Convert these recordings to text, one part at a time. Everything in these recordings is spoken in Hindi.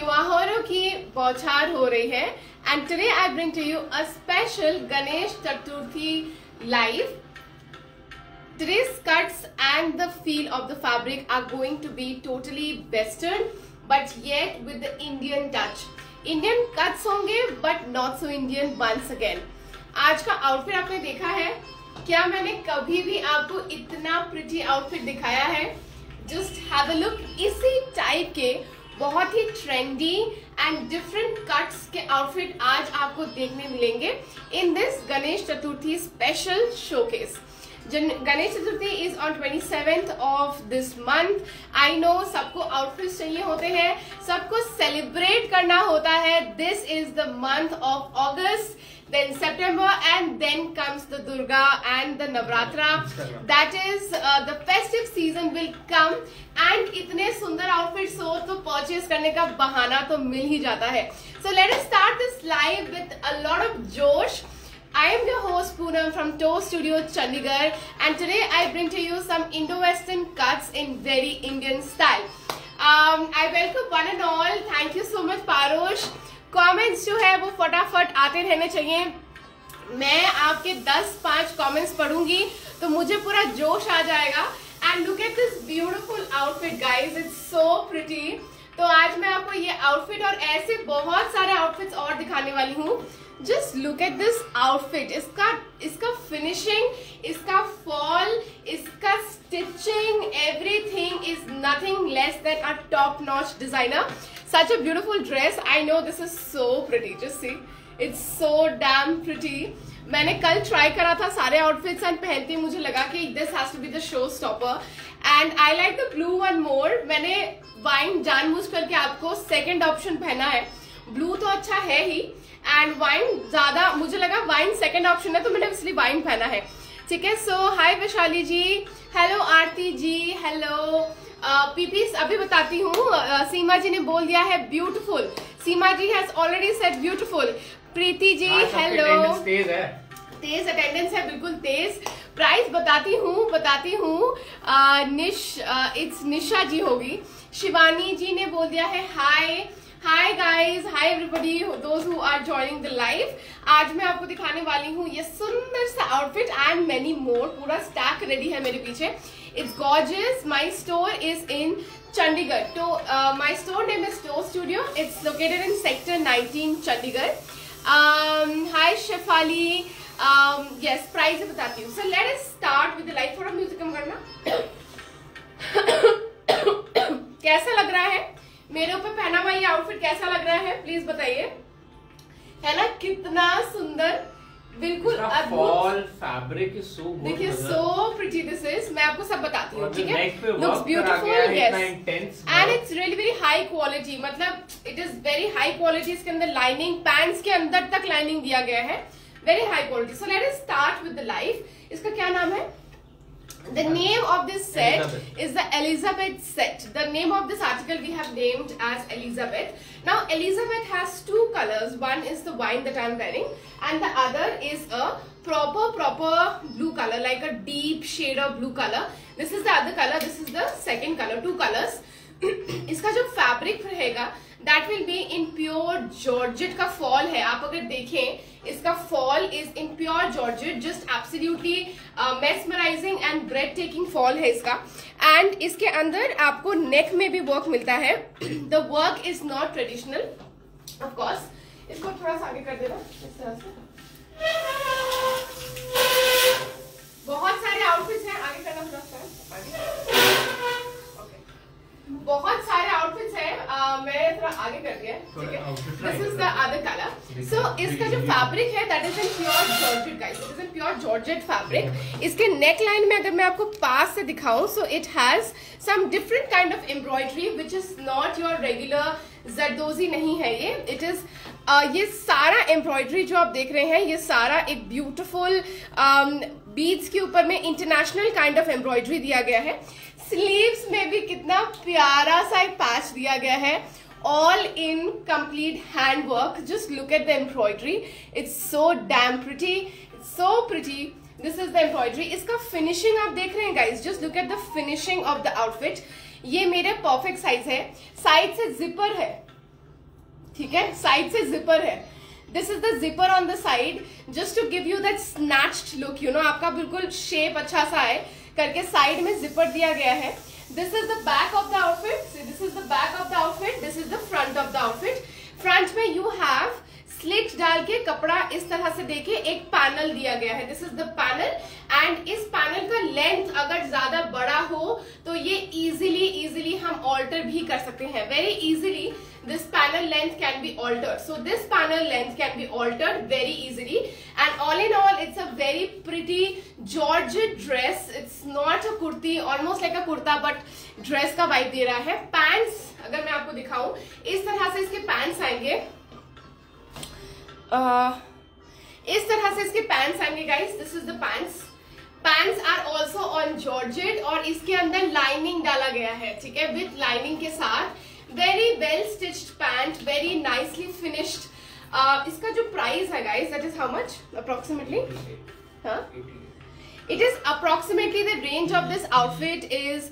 त्योहारों की बौछार हो रही है and today I bring to you a special Ganesh Chaturthi live. Today's cuts and the feel of the fabric are going to be totally western but yet with the Indian touch. Indian cuts होंगे but not so Indian once again. आज का आउटफिट आपने देखा है? क्या मैंने कभी भी आपको इतना प्रिटी आउटफिट दिखाया है? Just have a look. इसी टाइप के बहुत ही ट्रेंडी एंड डिफरेंट कट्स के आउटफिट आज आपको देखने मिलेंगे in this Ganesh Chaturthi special showcase. Ganesh Chaturthi is on 27th of this month. I know सबको आउटफिट्स चाहिए होते हैं, सबको सेलिब्रेट करना होता है. This is the month of August, then September, and then comes the Durga and the Navratra. That is the festive season will come and इतने सुंदर outfits हो तो purchase करने का बहाना तो मिल ही जाता है. So let us start this live with a lot of josh. I am your host Poonam from Toe Studio Chandigarh, and today I bring to you some Indo-Western cuts in very Indian style. I welcome one and all. Thank you so much, Parush. Comments जो है वो फटाफट आते रहने चाहिए. मैं आपके 10-5 कमेंट्स पढ़ूंगी तो मुझे पूरा जोश आ जाएगा. And look at this beautiful outfit guys, it's so pretty. तो आज मैं आपको ये आउटफिट और ऐसे बहुत सारे आउटफिट्स और दिखाने वाली हूँ. Just look at this outfit. इसका फिनिशिंग, इसका फॉल, इसका stitching, everything is nothing less than a top notch designer. Such a beautiful dress. I know this is so pretty. Just see, it's so damn pretty. मैंने कल ट्राई करा था सारे आउटफिट्स एंड पहनती मुझे लगा कि this has to be the show stopper. And I like the blue one more. मैंने वाइन जानबूझ करके आपको सेकंड ऑप्शन पहना है. ब्लू तो अच्छा है ही एंड वाइन ज्यादा मुझे लगा वाइन सेकंड ऑप्शन है तो मैंने इसलिए वाइन पहना है. ठीक है. So hi Vaishali ji, hello Aarti ji, hello peeps. अभी बताती हूँ. सीमा जी ने बोल दिया है beautiful. Seema ji has already said beautiful. Preeti ji hello. तेज अटेंडेंस है, बिल्कुल तेज. प्राइस बताती हूँ. इट्स निशा जी होगी. शिवानी जी ने बोल दिया है hi. Hi guys, hi everybody those who are joining the live. आज मैं आपको दिखाने वाली हूँ ये सुंदर सा आउटफिट एंड मेनी मोर. पूरा स्टैक रेडी है मेरे पीछे. It's gorgeous. My store is in Chandigarh. So my store name is Toe Studio. It's located in Sector 19, Chandigarh. Hi Shefali. Yes, price बताती हूँ. So let us start with the light. थोड़ा म्यूजिक कम करना. कैसा लग रहा है मेरे ऊपर पहना हुआ ये आउटफिट? कैसा लग रहा है प्लीज बताइए. है ना कितना सुंदर, बिल्कुल fall fabric is so good. देखिए सो प्रिटी दिस इज. मैं आपको सब बताती हूँ. ठीक है. Looks beautiful. Yes. And it's really very high quality. मतलब it is very high quality. इसके अंदर लाइनिंग, पैंट्स के अंदर तक लाइनिंग दिया गया है. Very high quality. So let us start with the life. इसका क्या नाम है? The name of this set is the Elizabeth set. The name of this article we have named as Elizabeth. Now Elizabeth has two colors. One is the wine that I am wearing and the other is a proper blue color, like a deep shade of blue color. This is the other color. This is the second color. Two colors. इसका जो फैब्रिक रहेगा that will be in pure georgette का फॉल है. आप अगर देखें इसका fall is in pure georgette. Just absolutely mesmerizing and breathtaking fall है इसका. एंड इसके अंदर आपको नेक में भी वर्क मिलता है. The work is not traditional of course. इसको थोड़ा सा आगे कर देना इस तरह से. बहुत सारे आउटफिट्स हैं. आगे करना थोड़ा सा. बहुत सारे आउटफिट्स हैं. मैंने थोड़ा आगे कर दिया है. ठीक है. This is the other colour. So इसका जो फैब्रिक है that is in pure georgette guys. It is in pure georgette fabric. इसके नेक लाइन में अगर मैं आपको पास से दिखाऊं so it has some different kind of embroidery which is not your regular zardozi. नहीं है ये. इट इज ये सारा एम्ब्रॉयडरी जो आप देख रहे हैं ये सारा एक ब्यूटिफुल बीड्स के ऊपर में इंटरनेशनल काइंड ऑफ एम्ब्रॉयडरी दिया गया है. स्लीव्स में भी कितना प्यारा सा एक पैच दिया गया है. All in complete hand work. Just look at the embroidery. It's so damn pretty. It's so pretty. This is the embroidery. इसका फिनिशिंग आप देख रहे हैं guys. Just look at the finishing of the outfit. ये मेरे परफेक्ट साइज है. साइड से जिपर है. ठीक है, साइड से जिपर है। This is the zipper on the side just to give you that snatched look, you know, आपका बिल्कुल शेप अच्छा सा है करके साइड में जिपर दिया गया है। This is the back of the outfit, this is the back of the outfit, this is the front of the outfit. Front में यू हैव स्लिट डाल के कपड़ा इस तरह से देखिए एक पैनल दिया गया है, this is the panel. And इस पैनल का लेंथ अगर ज्यादा बड़ा हो तो ये इजीली हम ऑल्टर भी कर सकते हैं, very easily this panel length can be altered. So this panel length can be altered very easily, and all in all it's a very pretty georgette dress. It's not a kurti, almost like a kurta but dress का vibe दे रहा है। Pants अगर मैं आपको दिखाऊं इस तरह से इसके pants आएंगे, इस तरह से इसके pants आएंगे guys, this is the pants. Pants are also on georgette और इसके अंदर लाइनिंग डाला गया है, ठीक है, विथ लाइनिंग के साथ। Very well stitched pant, very nicely finished. इसका जो प्राइस है guys, that is how much approximately? It is approximately the range of this outfit is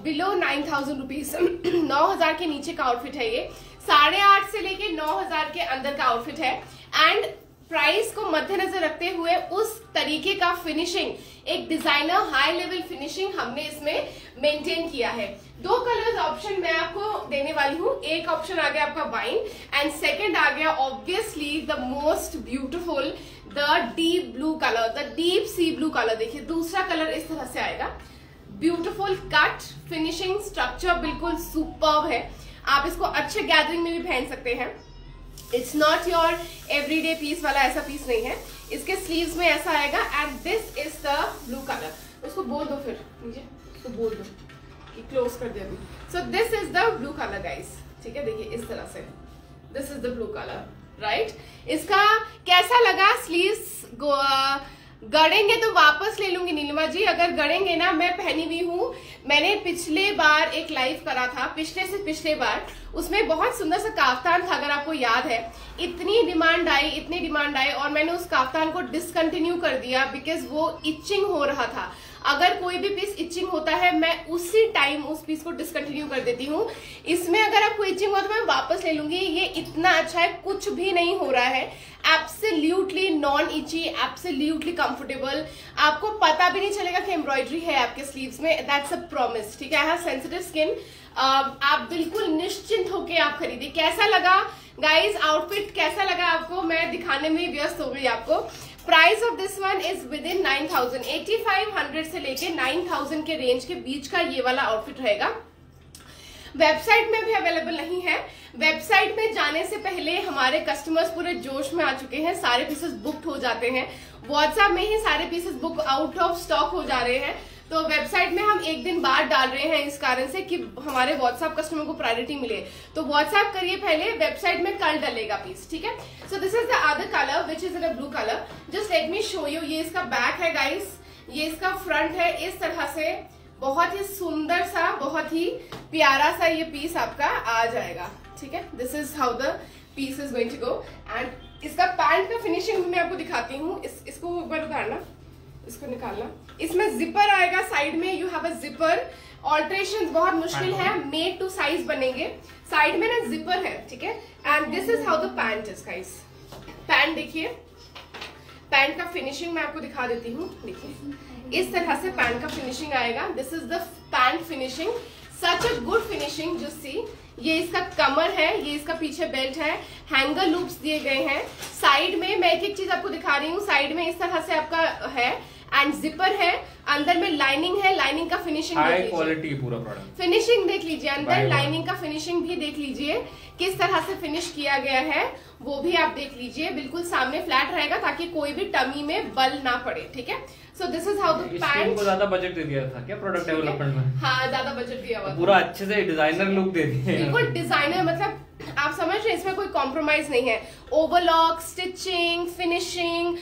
below 9,000 rupees. 9,000 के नीचे का आउटफिट है ये, 8,500 से लेके 9,000 के अंदर का आउटफिट है। एंड प्राइस को मद्देनजर रखते हुए उस तरीके का फिनिशिंग, एक डिजाइनर हाई लेवल फिनिशिंग हमने इसमें मेंटेन किया है। 2 कलर्स ऑप्शन मैं आपको देने वाली हूँ। एक ऑप्शन आ गया आपका वाइन एंड सेकंड आ गया obviously the most beautiful, the deep blue colour, the deep sea blue colour. देखिए दूसरा कलर इस तरह से आएगा, ब्यूटिफुल कट, फिनिशिंग, स्ट्रक्चर बिल्कुल सुपर्ब है। आप इसको अच्छे गैदरिंग में भी पहन सकते हैं। It's not your everyday piece वाला ऐसा पीस नहीं है। इसके स्लीव्स में ऐसा आएगा and this is the blue colour. उसको बोल दो, फिर नीचे उसको बोल दो कि क्लोज कर दे अभी। सो this is the blue colour guys, ठीक है, देखिए इस तरह से, this is the blue colour, right. इसका कैसा लगा? स्लीव्स गड़ेंगे तो वापस ले लूंगी नीलिमा जी, अगर गड़ेंगे ना, मैं पहनी हुई हूँ। मैंने पिछले बार एक लाइव करा था, पिछले से पिछले बार, उसमें बहुत सुंदर सा काफ्तान था, अगर आपको याद है। इतनी डिमांड आई और मैंने उस काफ्तान को डिसकंटिन्यू कर दिया बिकॉज वो इचिंग हो रहा था। अगर कोई भी पीस इचिंग होता है मैं उसी टाइम उस पीस को डिसकंटिन्यू कर देती हूँ। इसमें अगर आपको इचिंग हो तो मैं वापस ले लूंगी। ये इतना अच्छा है, कुछ भी नहीं हो रहा है, एब्सोल्युटली नॉन इची, एब्सोल्युटली कंफर्टेबल। आपको पता भी नहीं चलेगा कि एम्ब्रॉयडरी है आपके स्लीव्स में, दैट्स अ प्रॉमिस, ठीक है। I have sensitive skin. आप बिल्कुल निश्चिंत होके आप खरीदिए। कैसा लगा गाइज आउटफिट, कैसा लगा आपको? मैं दिखाने में व्यस्त हो गई आपको। Price of this one is with in 9,000, 8,500 से लेके 9,000 के रेंज के बीच का ये वाला आउटफिट रहेगा। वेबसाइट में भी अवेलेबल नहीं है। वेबसाइट में जाने से पहले हमारे कस्टमर्स पूरे जोश में आ चुके हैं, सारे पीसेस बुक्ड हो जाते हैं। व्हाट्सएप में ही सारे pieces book out of stock हो जा रहे हैं, तो वेबसाइट में हम एक दिन बाद डाल रहे हैं इस कारण से कि हमारे व्हाट्सएप कस्टमर को प्रायोरिटी मिले। तो व्हाट्सएप करिए पहले, वेबसाइट में कल डलेगा पीस, ठीक है। So this is the other colour which is in a blue colour. Just let me show you. ये इसका बैक है गाइस, ये इसका फ्रंट है। इस तरह से बहुत ही सुंदर सा, बहुत ही प्यारा सा ये पीस आपका आ जाएगा, ठीक है। This is how the piece is going to go. And इसका पैंट का फिनिशिंग मैं आपको दिखाती हूँ। इसको एक बार उतारना, इसको निकालना। इसमें जिपर आएगा साइड में, you have a zipper. Alteration बहुत मुश्किल है, मेड टू साइज बनेंगे। साइड में ना जिपर है, ठीक है। And this is how the pant is guys. Pant देखिए, पैंट का फिनिशिंग मैं आपको दिखा देती हूँ। देखिए इस तरह से पैंट का फिनिशिंग आएगा। This is the pant finishing, such a good finishing. जो सी ये इसका कमर है, ये इसका पीछे बेल्ट है, हैंगर लूप्स दिए गए हैं। साइड में मैं एक चीज आपको दिखा रही हूँ, साइड में इस तरह से आपका है एंड जिपर है, अंदर में लाइनिंग है। लाइनिंग का फिनिशिंग हाई क्वालिटी पूरा प्रोडक्ट, फिनिशिंग देख लीजिए, अंदर लाइनिंग का फिनिशिंग भी देख लीजिए किस तरह से फिनिश किया गया है, वो भी आप देख लीजिए। बिल्कुल सामने फ्लैट रहेगा ताकि कोई भी टमी में बल ना पड़े, ठीक है। So this is how the pant. को ज्यादा बजट दे दिया था क्या प्रोडक्ट डेवलपमेंट में? हाँ, ज्यादा बजट दिया हुआ, पूरा अच्छे से डिजाइनर लुक दे दिए, बिल्कुल डिजाइनर। मतलब आप समझ रहे हैं, इसमें कोई कॉम्प्रोमाइज नहीं है। ओवरलॉक, स्टिचिंग, फिनिशिंग,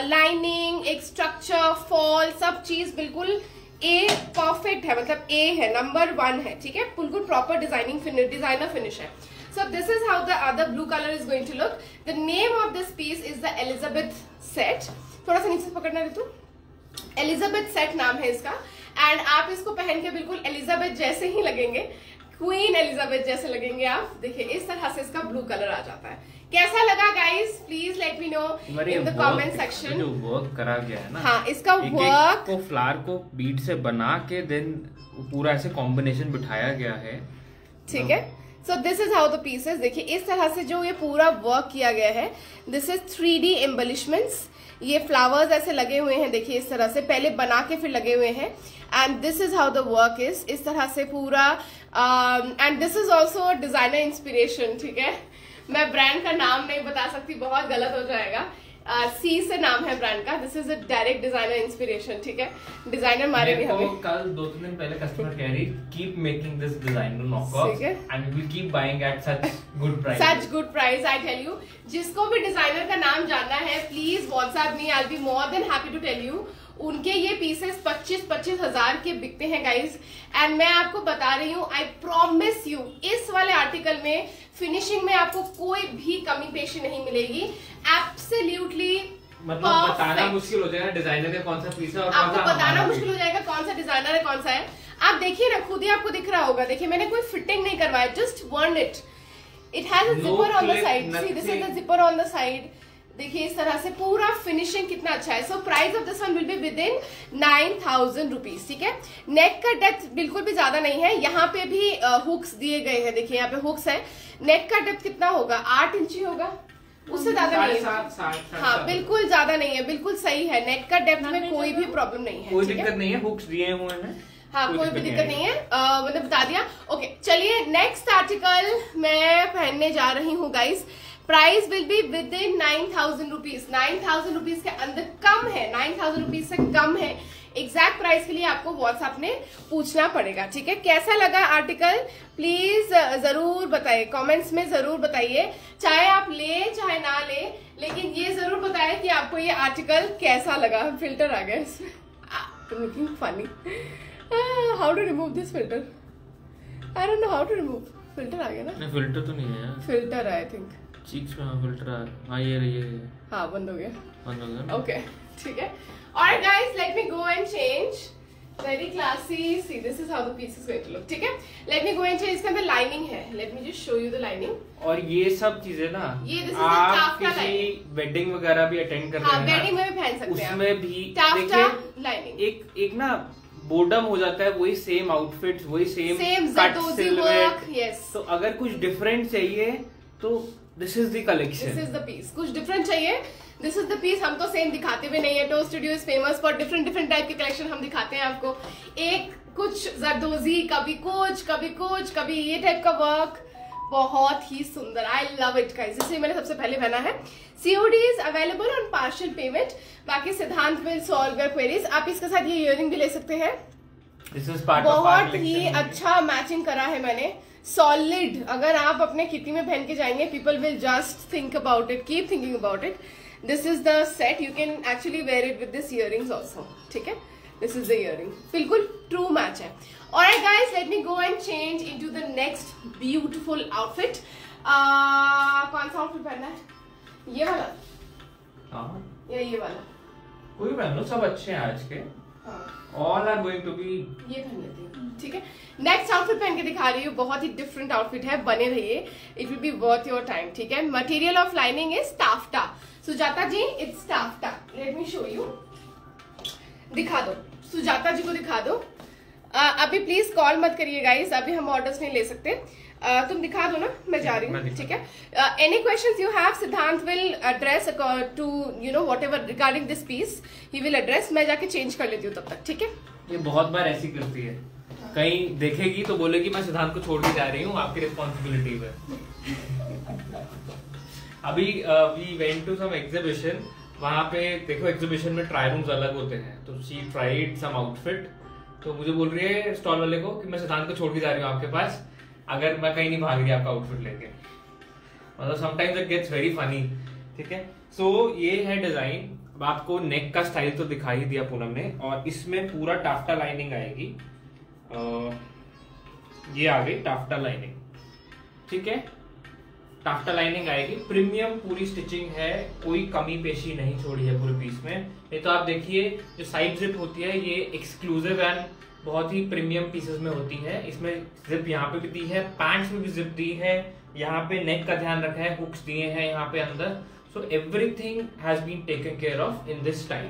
लाइनिंग, एक स्ट्रक्चर, फॉल, सब चीज बिल्कुल ए परफेक्ट है, मतलब ए है, नंबर 1 है, ठीक है। बिल्कुल प्रॉपर डिजाइनर फिनिश है। So this is how the other blue color is going to look. The name of this piece is the Elizabeth set. थोड़ा सा नीचे पकड़ना रितु। Elizabeth set नाम है इसका। एंड आप इसको पहन के बिल्कुल एलिजाबेथ जैसे ही लगेंगे। क्वीन एलिजाबेथ जैसे लगेंगे आप। देखिए इस तरह से इसका ब्लू कलर आ जाता है। कैसा लगा guys, please let me no in the comment section. जो वर्क करा गया है ना, हाँ इसका वर्क को फ्लावर को बीट से बना के देन पूरा ऐसे कॉम्बिनेशन बिठाया गया है, ठीक है। So this is how the pieces, देखिए इस तरह से जो ये पूरा वर्क किया गया है, दिस इज 3D एम्बलिशमेंट्स। ये फ्लावर्स ऐसे लगे हुए हैं, देखिए इस तरह से पहले बना के फिर लगे हुए हैं। And this is how the work is, इस तरह से पूरा। And this is also designer inspiration, ठीक है। मैं ब्रांड का नाम नहीं बता सकती, बहुत गलत हो जाएगा। सी से नाम है ब्रांड का। This is a direct designer inspiration, ठीक है। डिजाइनर मारेंगे हमें। कल 2-3 दिन पहले कस्टमर कह रही keep making this designer knockoff and we will keep buying at such good price. Such good price, I tell you. जिसको भी डिजाइनर का नाम जानना है please WhatsApp me, I will be more than happy to tell you. उनके ये पीसेस 25-25 हजार के बिकते हैं गाइज। एंड मैं आपको बता रही हूँ, आई प्रॉमिस यू, इस वाले आर्टिकल में फिनिशिंग में आपको कोई भी कमी पेशी नहीं मिलेगी। एब्सोल्युटली मतलब बताना मुश्किल हो जाएगा डिजाइनर का कौन सा पीस है और आपको बताना मुश्किल हो जाएगा कौन सा डिजाइनर है कौन सा है। आप देखिए ना, खुद ही आपको दिख रहा होगा। देखिए मैंने कोई फिटिंग नहीं करवाया, just worn it. It has a zipper on the side, see this is the zipper on the side. देखिए इस तरह से पूरा फिनिशिंग कितना अच्छा है। So price of this one will be within 9,000 rupees, ठीक है। नेक का डेप्थ बिल्कुल भी ज्यादा नहीं है, यहाँ पे भी हुक्स दिए गए हैं। देखिए यहाँ पे हुक्स है। नेक का डेप्थ कितना होगा, 8 इंची होगा, उससे ज्यादा नहीं है। हाँ बिल्कुल ज्यादा नहीं है, बिल्कुल सही है। नेक का डेप्थ में कोई भी प्रॉब्लम नहीं है, कोई दिक्कत नहीं है। हुक्स दिए हुए हैं, हाँ कोई भी दिक्कत नहीं है। मैंने बता दिया। ओके चलिए नेक्स्ट आर्टिकल मैं पहनने जा रही हूँ guys. Price will be within 9,000 rupees. 9,000 rupees के अंदर कम है, 9,000 रुपीज से कम है। एग्जैक्ट प्राइस के लिए आपको व्हाट्सएप में पूछना पड़ेगा, ठीक है। कैसा लगा आर्टिकल प्लीज जरूर बताइए, कमेंट्स में जरूर बताइए। चाहे आप ले चाहे ना ले, लेकिन ये जरूर बताएं कि आपको ये आर्टिकल कैसा लगा। फिल्टर आ गया इसमें, looking funny. How to remove this filter, I don't know how to remove. Filter आ गया ना? फिल्टर तो नहीं है यार, फिल्टर है आई थिंक चीक्स में। फिल्टर हाँ ये रही है। हाँ बंद हो गया, बंद हो गया। ओके ठीक है। Alright guys, let me go and change. Very classy. See, this is how the piece is going to look. ठीक है? Let me go and change. इसके अंदर lining है. Let me just show you the lining. और ये सब चीजें ना, ये आप किसी वेडिंग वगैरह भी अटेंड कर रहे हैं, वेडिंग में भी पहन सकते हैं, उसमें भी टाफ्टा लाइनिंग। एक ना बोर्डम हो जाता है, वही सेम आउटफिट, वही सेम कट सिलवेट। यस। तो अगर कुछ डिफरेंट चाहिए तो this is the collection, this is the piece. कुछ डिफरेंट चाहिए, दिस इज द पीस। हम तो सेम दिखाते भी नहीं है। टो studio is famous for different type के कलेक्शन हम दिखाते हैं आपको। एक कुछ जरदोजी, कभी कुछ, कभी ये टाइप का वर्क, बहुत ही सुंदर। आई लव इट गाइस, इसलिए मैंने सबसे पहले पहना है। COD is available on partial payment. बाकी सिद्धांत विल सॉल्व योर क्वेरीज। आप इसके साथ ये इयररिंग भी ले सकते हैं। बहुत ही अच्छा मैचिंग करा है मैंने, सॉलिड। अगर आप अपने किटी में पहन के जाएंगे, people will just think about it, keep thinking about it. This is the set, you can actually wear it with this earrings also, ठीक है। दिस इज द इयररिंग, बिल्कुल ट्रू मैच है। Alright guys, let me go and change into the next beautiful outfit. कौन सा आउटफिट पहनना है? ये वाला या ये वाला? कोई पहन लो, सब अच्छे हैं आज के। All are going to be। ये पहन लेती हूँ, ठीक है। नेक्स्ट आउटफिट पहन के दिखा रही हूँ, बहुत ही डिफरेंट आउटफिट है। बने रहिए, it will be worth your time, ठीक है। Material of lining is taffeta. Sujata ji, it's taffeta. Let me show you, दिखा दो सुजाता जी को, दिखा दो। अभी प्लीज कॉल मत करिए गाइस, अभी हम ऑर्डर्स नहीं ले सकते। तुम दिखा दो ना, मैं जा रही हूँ, ठीक है। Any questions you have, Siddhant will address to you know whatever regarding this piece, he will address. मैं जाके चेंज कर लेती हूँ तब तक, ठीक है। ये बहुत बार ऐसी करती है, कहीं देखेगी तो बोलेगी मैं सिद्धांत को छोड़ के जा रही हूँ, आपकी रिस्पॉन्सिबिलिटी है। अभी we went to some exhibition, वहां पे देखो एग्जीबिशन में ट्राई रूम्स अलग होते हैं, तो शी ट्राइड सम आउटफिट, तो मुझे बोल रही है स्टॉल वाले को कि मैं सिद्धांत को छोड़ के जा रही हूँ आपके पास, अगर मैं कहीं नहीं भाग रही आपका आउटफिट लेके। मतलब sometimes it gets very funny, ठीक है। सो ये है डिजाइन। अब आपको नेक का स्टाइल तो दिखा ही दिया पूनम ने, और इसमें पूरा टाफ्टा लाइनिंग आएगी। ये आ गई टाफ्टा लाइनिंग, ठीक है। टाफ्टा लाइनिंग आएगी, प्रीमियम पूरी स्टिचिंग है, कोई कमी पेशी नहीं छोड़ी है पूरे पीस में। नहीं तो आप देखिए जो साइड जिप होती है ये एक्सक्लूसिव एंड बहुत ही प्रीमियम पीसेस में होती है। इसमें जिप यहाँ पे भी दी है, पैंट्स में भी जिप दी है, यहाँ पे नेक का ध्यान रखा है, हुक्स दिए हैं यहाँ पे अंदर। So everything has been taken care of in this style.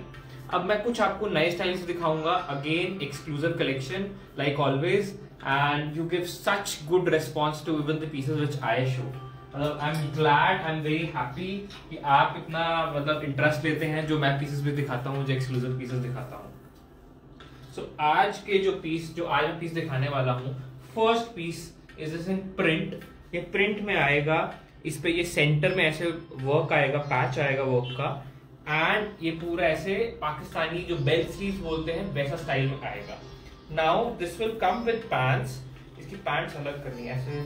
अब मैं कुछ आपको नए स्टाइल से दिखाऊंगा, again exclusive collection like always, and you give such good response to even the pieces which I show. मतलब I am glad, I am very happy कि आप इतना मतलब इंटरेस्ट लेते हैं जो मैं पीसेस भी दिखाता हूँ, जो एक्सक्लूसिव पीसेस दिखाता हूँ। सो आज के जो आज मैं पीस दिखाने वाला हूँ, first piece is in print. ये प्रिंट में आएगा, इस पे ये सेंटर में ऐसे वर्क आएगा, पैच आएगा वर्क का, एंड ये पूरा ऐसे पाकिस्तानी जो बेल स्लीव्स बोलते हैं वैसा स्टाइल में आएगा। Now this will come with pants. इसकी पैंट्स अलग करनी है ऐसे,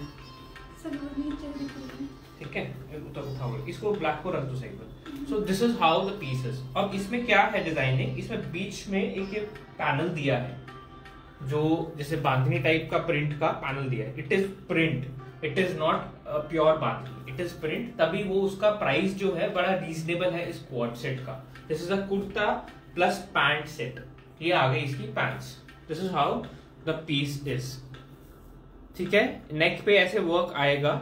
ठीक है, उठाओ इसको, ब्लैक को रख दो साइड में। So this is how the piece is. अब इसमें क्या है डिजाइनिंग, इसमें बीच में एक ये पैनल दिया है जो जैसे बांधनी टाइप का प्रिंट का पैनल दिया है। It is print, it is not pure bandhani, it is print. तभी वो उसका प्राइस जो है बड़ा रीजनेबल है इस क्वाड सेट का। This is a kurta plus pant set. ये आ गई इसकी pants. This is how the piece is, ठीक है। नेक पे ऐसे वर्क आएगा,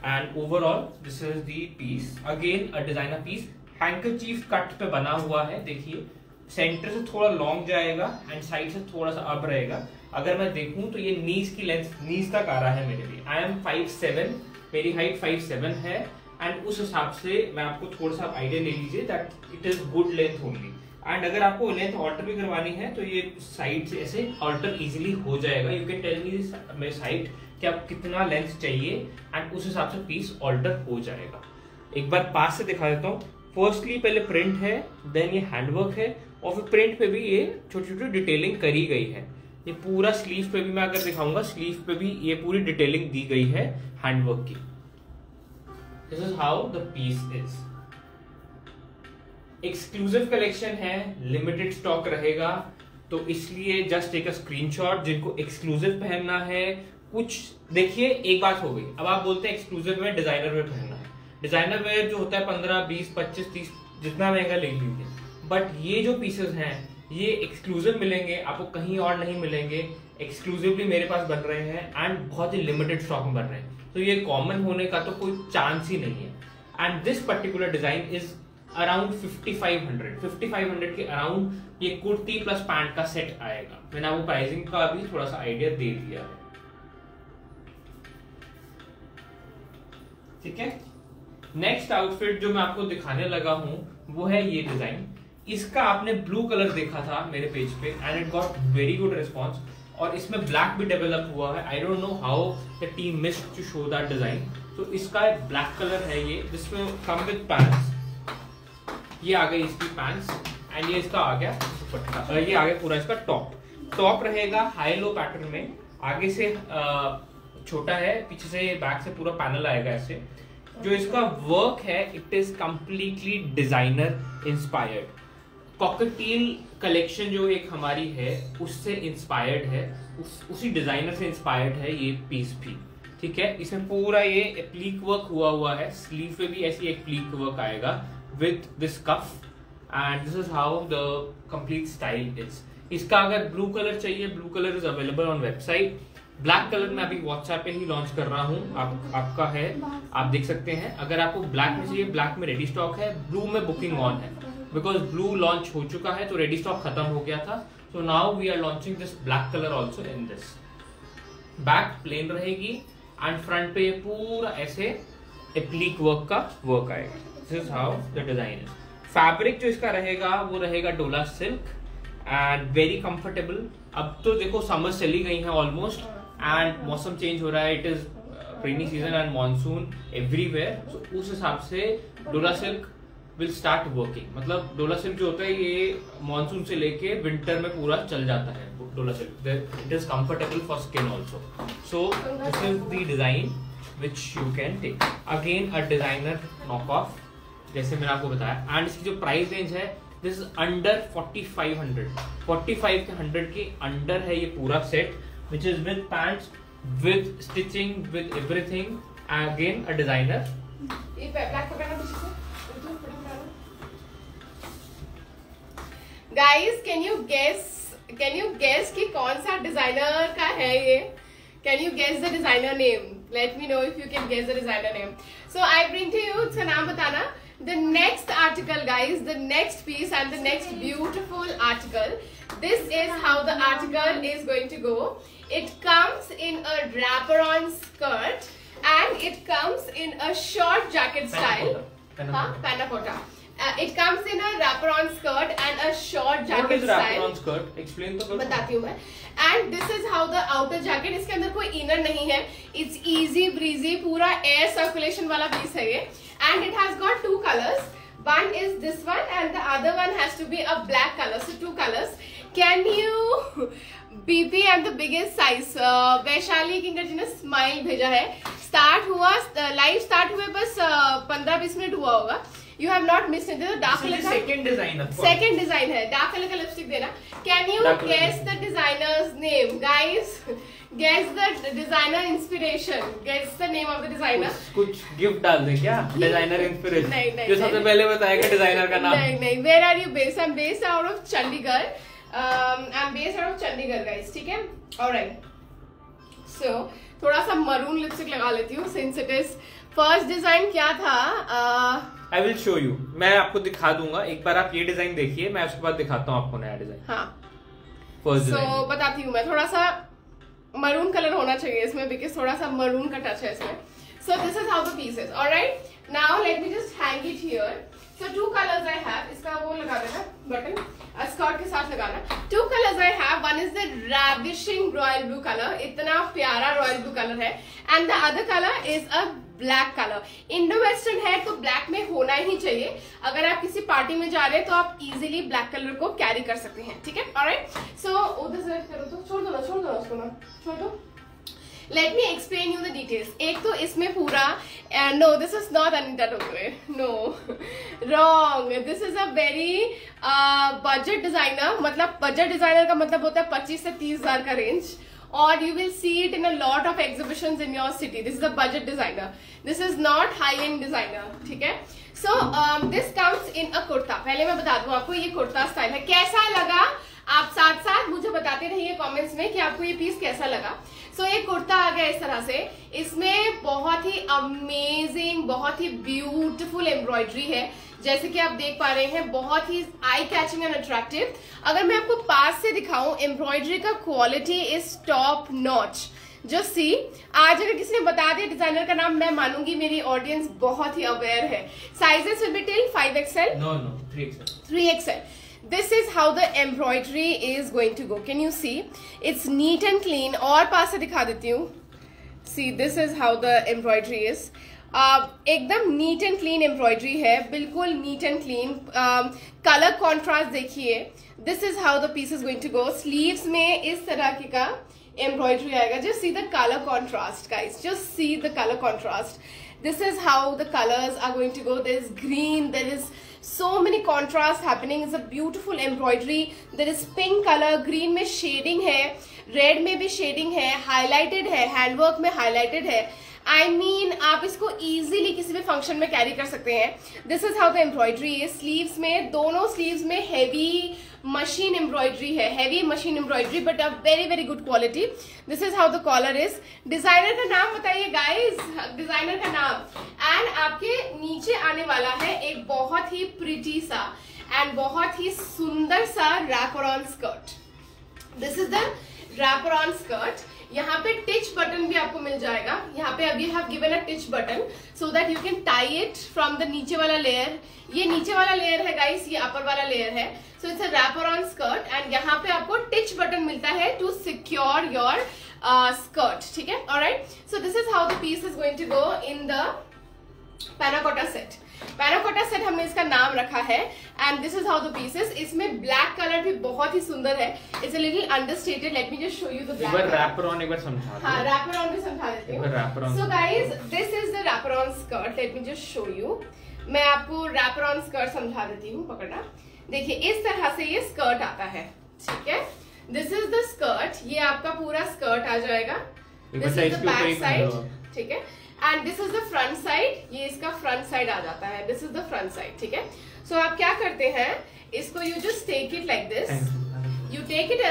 and overall this is the piece. Again a designer piece, handkerchief cut पे बना हुआ है। देखिए सेंटर से थोड़ा लॉन्ग जाएगा एंड साइड से थोड़ा सा अप रहेगा। अगर मैं देखूं तो ये नीज की लेंथ नीज तक आ रहा है मेरे लिए। आई एम 5'7", मेरी हाइट 5'7" है, एंड उस हिसाब से मैं आपको थोड़ा सा आइडिया ले लीजिए that it is good length only. And अगर आपको लेंथ ऑल्टर भी करवानी है तो ये साइड से ऐसे ऑल्टर इजीली हो जाएगा। यू कैन टेल मी मेरे साइड कि आप कितना लेंथ चाहिए एंड उस हिसाब से पीस ऑल्टर हो जाएगा। एक बार पास से दिखा देता हूँ। फर्स्टली पहले प्रिंट है, देन ये हैंडवर्क है, और फिर प्रिंट पे भी ये छोटी छोटी डिटेलिंग करी गई है। ये पूरा स्लीव पे भी मैं अगर दिखाऊंगा, स्लीव पे भी ये पूरी डिटेलिंग दी गई है हैंडवर्क की। This is how the piece is. Exclusive collection है, लिमिटेड स्टॉक रहेगा, तो इसलिए जस्ट टेक अ स्क्रीनशॉट। जिनको एक्सक्लूसिव पहनना है, कुछ देखिए, एक बात हो गई, अब आप बोलते हैं एक्सक्लूसिव में डिजाइनर वेयर पहनना है। डिजाइनर वेयर जो होता है 15, 20, 25, 30 जितना महंगा ले लीजिए, बट ये जो पीसेस हैं ये एक्सक्लूसिव मिलेंगे आपको, कहीं और नहीं मिलेंगे। एक्सक्लूसिवली मेरे पास बन रहे हैं एंड बहुत ही लिमिटेड स्टॉक में बन रहे हैं, तो ये कॉमन होने का तो कोई चांस ही नहीं है। And this particular design is around 5500 के अराउंड ये कुर्ती प्लस पैंट का सेट आएगा। मैंने आपको प्राइसिंग का भी थोड़ा सा आइडिया दे दिया है, ठीक है। नेक्स्ट आउटफिट जो मैं आपको दिखाने लगा हूं वो है ये डिजाइन। इसका आपने ब्लू कलर देखा था मेरे पेज पे and it got very good response, और इसमें ब्लैक भी डेवलप हुआ है। I don't know how the team missed to show that design. तो इसका ब्लैक कलर है ये, जिसमें कम विद पैंट्स। ये आ गई इसकी पैंट्स, एंड ये इसका आ गया दुपट्टा, ये आ गया पूरा इसका टॉप। टॉप रहेगा हाई लो पैटर्न में, आगे से छोटा है, पीछे से बैक से पूरा पैनल आएगा ऐसे। जो इसका वर्क है it is completely designer inspired. Cocktail collection जो एक हमारी है उससे इंस्पायर्ड है, उसी डिजाइनर से इंस्पायर्ड है ये पीस भी, ठीक है। इसमें पूरा ये एप्लीक वर्क हुआ है, स्लीव पे भी ऐसी एप्लीक वर्क आएगा with this cuff, and this is how the complete style is. इसका अगर ब्लू कलर चाहिए, blue colour is available on website. Black colour में अभी व्हाट्सएप पे ही लॉन्च कर रहा हूँ, आपका है, आप देख सकते हैं। अगर आपको ब्लैक में चाहिए, ब्लैक में रेडी स्टॉक है, ब्लू में बुकिंग ऑन है, बिकॉज ब्लू लॉन्च हो चुका है तो रेडी स्टॉक खत्म हो गया था। So now we are launching this black colour also in this. Back plain रहेगी एंड फ्रंट पे ये पूरा ऐसे एप्लीक वर्क का वर्क आएगा। This is how the design is. Fabric जो इसका रहेगा वो रहेगा डोला सिल्क एंड वेरी कंफर्टेबल। अब तो देखो समर चली गई है ऑलमोस्ट, एंड मौसम चेंज हो रहा है, it is rainy season and monsoon everywhere. So उस हिसाब से डोला सिल्क विल स्टार्ट वर्किंग। मतलब डोला सिल्क जो होता है ये मानसून से लेके विंटर में पूरा चल जाता है dola silk. It is comfortable for skin also. So this is the design which you can take. Again a designer knock off, जैसे मैंने आपको बताया, एंड इसकी जो प्राइस रेंज है दिस इज अंडर 4500, 45 के 100 के अंडर है ये पूरा set, which is with pants, with stitching, with everything. Again, a designer. ये black पकड़ना पीछे से। Guys, can you guess can you guess कि कौन सा डिजाइनर का है ये? Can you guess the designer name? Let me know if you can guess the designer name. So I bring to you, इसका नाम बताना. The next article, guys, the next piece and the next beautiful article. This is how the article is going to go. It comes in a wrap-around skirt and it comes in a short jacket style. Panna cotta. It comes in a wrap-around skirt and a short jacket What is style. wrap-around skirt? Explain तो. बताती हूँ मैं. And this is how the outer jacket. इसके अंदर कोई inner नहीं है. It's easy breezy, पूरा air circulation वाला piece है ये. And it has got two colors. One is this one and the other one has to be a black color. So two colors. Can you BP and the biggest size? Vaishali किंकर जी ने स्माइल भेजा है. स्टार्ट हुआ, लाइव स्टार्ट हुए बस 15-20 मिनट हुआ होगा. You have not missed it. Dark colour का सेकंड डिजाइन है. डार्क कलर का लिपस्टिक देना. Can you guess the designer's name, guys? Guess the designer inspiration. Guess the name of the designer. कुछ गिफ्ट डाल दे क्या? Designer inspiration. नहीं. जो सबसे पहले बताएगा डिजाइनर का नाम. नहीं. Where are you based? I'm based out of Chandigarh. I'm based out of Chandigarh, guys. ठीक है? Alright. So थोड़ा सा मरून लिपस्टिक लगा लेती हूँ. Since it is first design क्या था? I will show you. मैं आपको दिखा दूंगा. एक बार आप ये डिजाइन देखिए, मैं उसके बाद दिखाता हूँ आपको नया डिजाइन. हाँ. First design. So बताती हूँ मैं. थोड़ा सा मरून कलर होना चाहिए इसमें बिकॉज थोड़ा सा मरून का टच है इसमें. So this is how the piece is. Alright. Now let me just hang it here. So two colors I have. इसका वो लगा देना बटन. स्कर्ट के साथ लगाना. Two colors I have. One is the ravishing royal blue color. इतना प्यारा royal blue color है. And the other color is a black colour. Indo western है तो ब्लैक में होना ही चाहिए. अगर आप किसी पार्टी में जा रहे हैं तो आप इजीली ब्लैक कलर को कैरी कर सकते हैं. ठीक है? ऑलराइट. सो उधर से करो तो छोड़ दो उसको ना. छोड़ दो. Let me explain you the details. एक तो इसमें पूरा no this is not Anita टोपरे. No wrong. This is a very budget designer. मतलब बजट डिजाइनर का मतलब होता है 25 से 30,000 का range. Or you will see it in a lot of exhibitions in your city. This is a budget designer. This is not high-end designer. ठीक है? So this comes in a kurta. पहले मैं बता दूं आपको ये कुर्ता स्टाइल है. कैसा लगा? आप साथ साथ मुझे बताते रहिए कमेंट्स में कि आपको ये पीस कैसा लगा. सो ये कुर्ता आ गया इस तरह से. इसमें बहुत ही अमेजिंग, बहुत ही ब्यूटीफुल एम्ब्रॉयडरी है. जैसे कि आप देख पा रहे हैं, बहुत ही आई कैचिंग एंड अट्रैक्टिव. अगर मैं आपको पास से दिखाऊं, एम्ब्रॉयडरी का quality is top notch. Just see. आज अगर किसी ने बता दिया डिजाइनर का नाम, मैं मानूंगी मेरी ऑडियंस बहुत ही अवेयर है. Sizes will be till 5XL. No, 3XL. 3XL. This is how the embroidery is going to go. Can you see? It's neat and clean. और पास से दिखा देती हूँ. See, this is how the embroidery is. एकदम नीट एंड क्लीन एम्ब्रॉयडरी है. बिल्कुल neat and clean. Colour contrast देखिए. This is how the piece is going to go. Sleeves में इस तरह की का एम्ब्रॉयडरी आएगा. Just see the colour contrast guys. Just see the colour contrast. This is how the colors are going to go. There is green, there is so many contrast happening. It's a beautiful embroidery. There is pink color, green में shading है, red में भी shading है, highlighted है, handwork में highlighted है. I mean, आप इसको easily किसी भी function में carry कर सकते हैं. This is how the embroidery is. Sleeves में, दोनों sleeves में heavy machine embroidery है, heavy machine embroidery, but a very very good quality. This is how the collar is. Designer का नाम बताइए guys. Designer का नाम. And आपके नीचे आने वाला है एक बहुत ही pretty सा and बहुत ही सुंदर सा wrap around skirt. This is the wrap around skirt. यहाँ पे टिच बटन भी आपको मिल जाएगा. यहाँ पे अभी have given a tich button so that you can tie it from the नीचे वाला लेयर. ये नीचे वाला लेयर है गाइस, ये अपर वाला लेयर है. So it's a wrap around skirt and यहाँ पे आपको टिच बटन मिलता है टू सिक्योर योर स्कर्ट. ठीक है? Alright. So this is how the piece is going to go in the panna cotta set. Panna cotta set हमने इसका नाम रखा है and this is how the pieces. इसमें ब्लैक कलर भी बहुत ही सुंदर है. It's a little understated. Let me just show you the black. एक बार रैप अराउंड एक बार समझा दो. हां, रैप अराउंड भी समझा देती हूं. So guys, this is the wrap around skirt. Late me just show you. मैं आपको रैप अराउंड स्कर्ट समझा देती हूँ. पकड़ना. देखिए इस तरह से ये स्कर्ट आता है. ठीक है? This is the skirt. ये आपका पूरा स्कर्ट आ जाएगा. This is the back side. ठीक है? And this is the front side. ये इसका फ्रंट साइड आ जाता है. This is the front side. ठीक है? सो आप क्या करते हैं, इसको you just take it like this you take it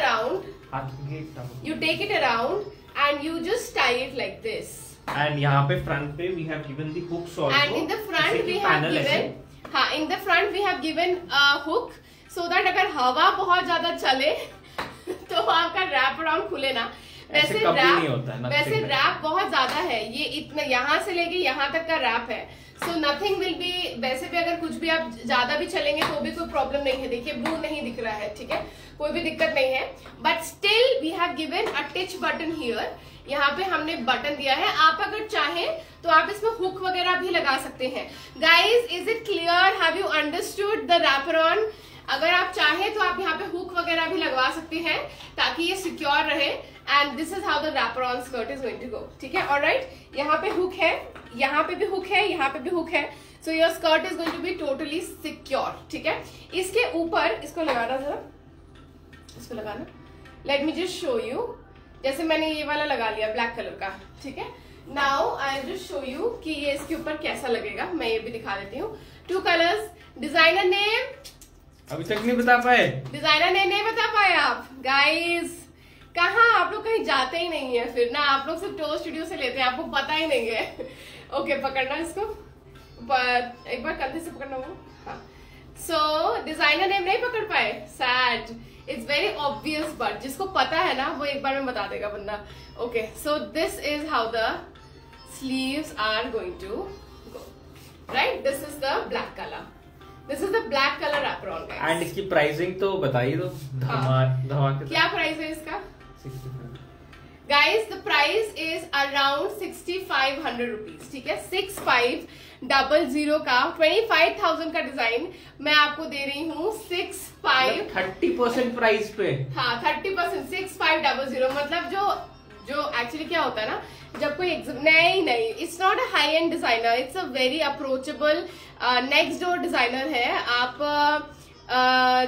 around, and you just tie it like this. And यहाँ पे front पे we have given the hooks also. And in the front we have given, हाँ, in the front we have given a hook so that अगर हवा बहुत ज्यादा चले तो आपका रैप अराउंड खुले ना। वैसे रैप बहुत ज्यादा है, ये इतना यहाँ से लेके यहाँ तक का रैप है, सो नथिंग विल बी, वैसे भी अगर कुछ भी आप ज्यादा भी चलेंगे तो भी कोई प्रॉब्लम नहीं है। देखिए ब्लू नहीं दिख रहा है, ठीक है, कोई भी दिक्कत नहीं है। But still we have given a tich button here, यहाँ पे हमने बटन दिया है। आप अगर चाहें तो आप इसमें हुक वगैरह भी लगा सकते हैं। Guys, is it clear? Have you understood the wrapper on? अगर आप चाहें तो आप यहाँ पे हुक वगैरह भी लगवा सकते हैं ताकि ये सिक्योर रहे। And this is how the wrapper on skirt is going to go, ठीक है। ऑलराइट, यहाँ पे हुक है, यहाँ पे भी हुक है, यहाँ पे भी हुक है, so your skirt is going to be totally secure, ठीक है। इसके ऊपर इसको लगाना, जरा इसको लगाना, let me just show you. जैसे मैंने ये वाला लगा लिया ब्लैक कलर का, ठीक है। Now I just show you कि ये इसके ऊपर कैसा लगेगा। मैं ये भी दिखा देती हूँ। 2 कलर्स, डिजाइनर नेम अभी तक नहीं बता पाए, डिजाइनर नेम नहीं बता पाए आप गाइज। कहाँ, आप लोग कहीं जाते ही नहीं है फिर ना, आप लोग सिर्फ टो स्टूडियो से लेते हैं, आपको पता ही नहीं है। ओके, पकड़ना इसको, पर एक बार कंधे से पकड़ना होगा। हाँ, सो डिजाइनर नेम नहीं पकड़ पाए, sad. It's very obvious, but जिसको पता है ना वो एक बार में बता देगा बंदा। Okay, so this is how the sleeves are going to go, right. This is the black colour, this is the black colour wrapper on guys. And इसकी प्राइसिंग तो बताइए तो, धमाके क्या प्राइस है इसका? 65 guys, the price is around 6500 rupees, ठीक है। 6500 का 25,000 का डिजाइन मैं आपको दे रही हूँ 30% प्राइस पे। हाँ, 30%, 6500। मतलब जो एक्चुअली क्या होता है ना, जब कोई नहीं, it's not a high end designer, it's a very approachable next door designer है। आप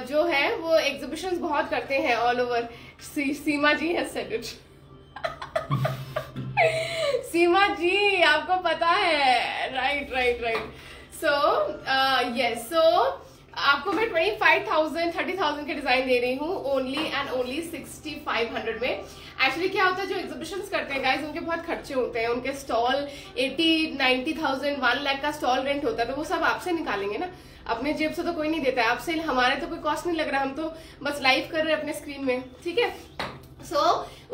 जो है वो एग्जीबिशंस बहुत करते हैं all over. Seema ji has said it. Seema ji, आपको पता है, राइट। सो यस, सो आपको मैं 25,000 30,000 के डिजाइन दे रही हूँ ओनली एंड ओनली 6500 में। एक्चुअली क्या होता है, जो एग्जीबिशंस करते हैं गाइस, उनके बहुत खर्चे होते हैं, उनके स्टॉल 80-90,000 1 लाख का स्टॉल रेंट होता है, तो वो सब आपसे निकालेंगे ना, अपने जेब से तो कोई नहीं देता है आपसे। हमारे तो कोई कॉस्ट नहीं लग रहा, हम तो बस लाइव कर रहे हैं अपने स्क्रीन में, ठीक है। सो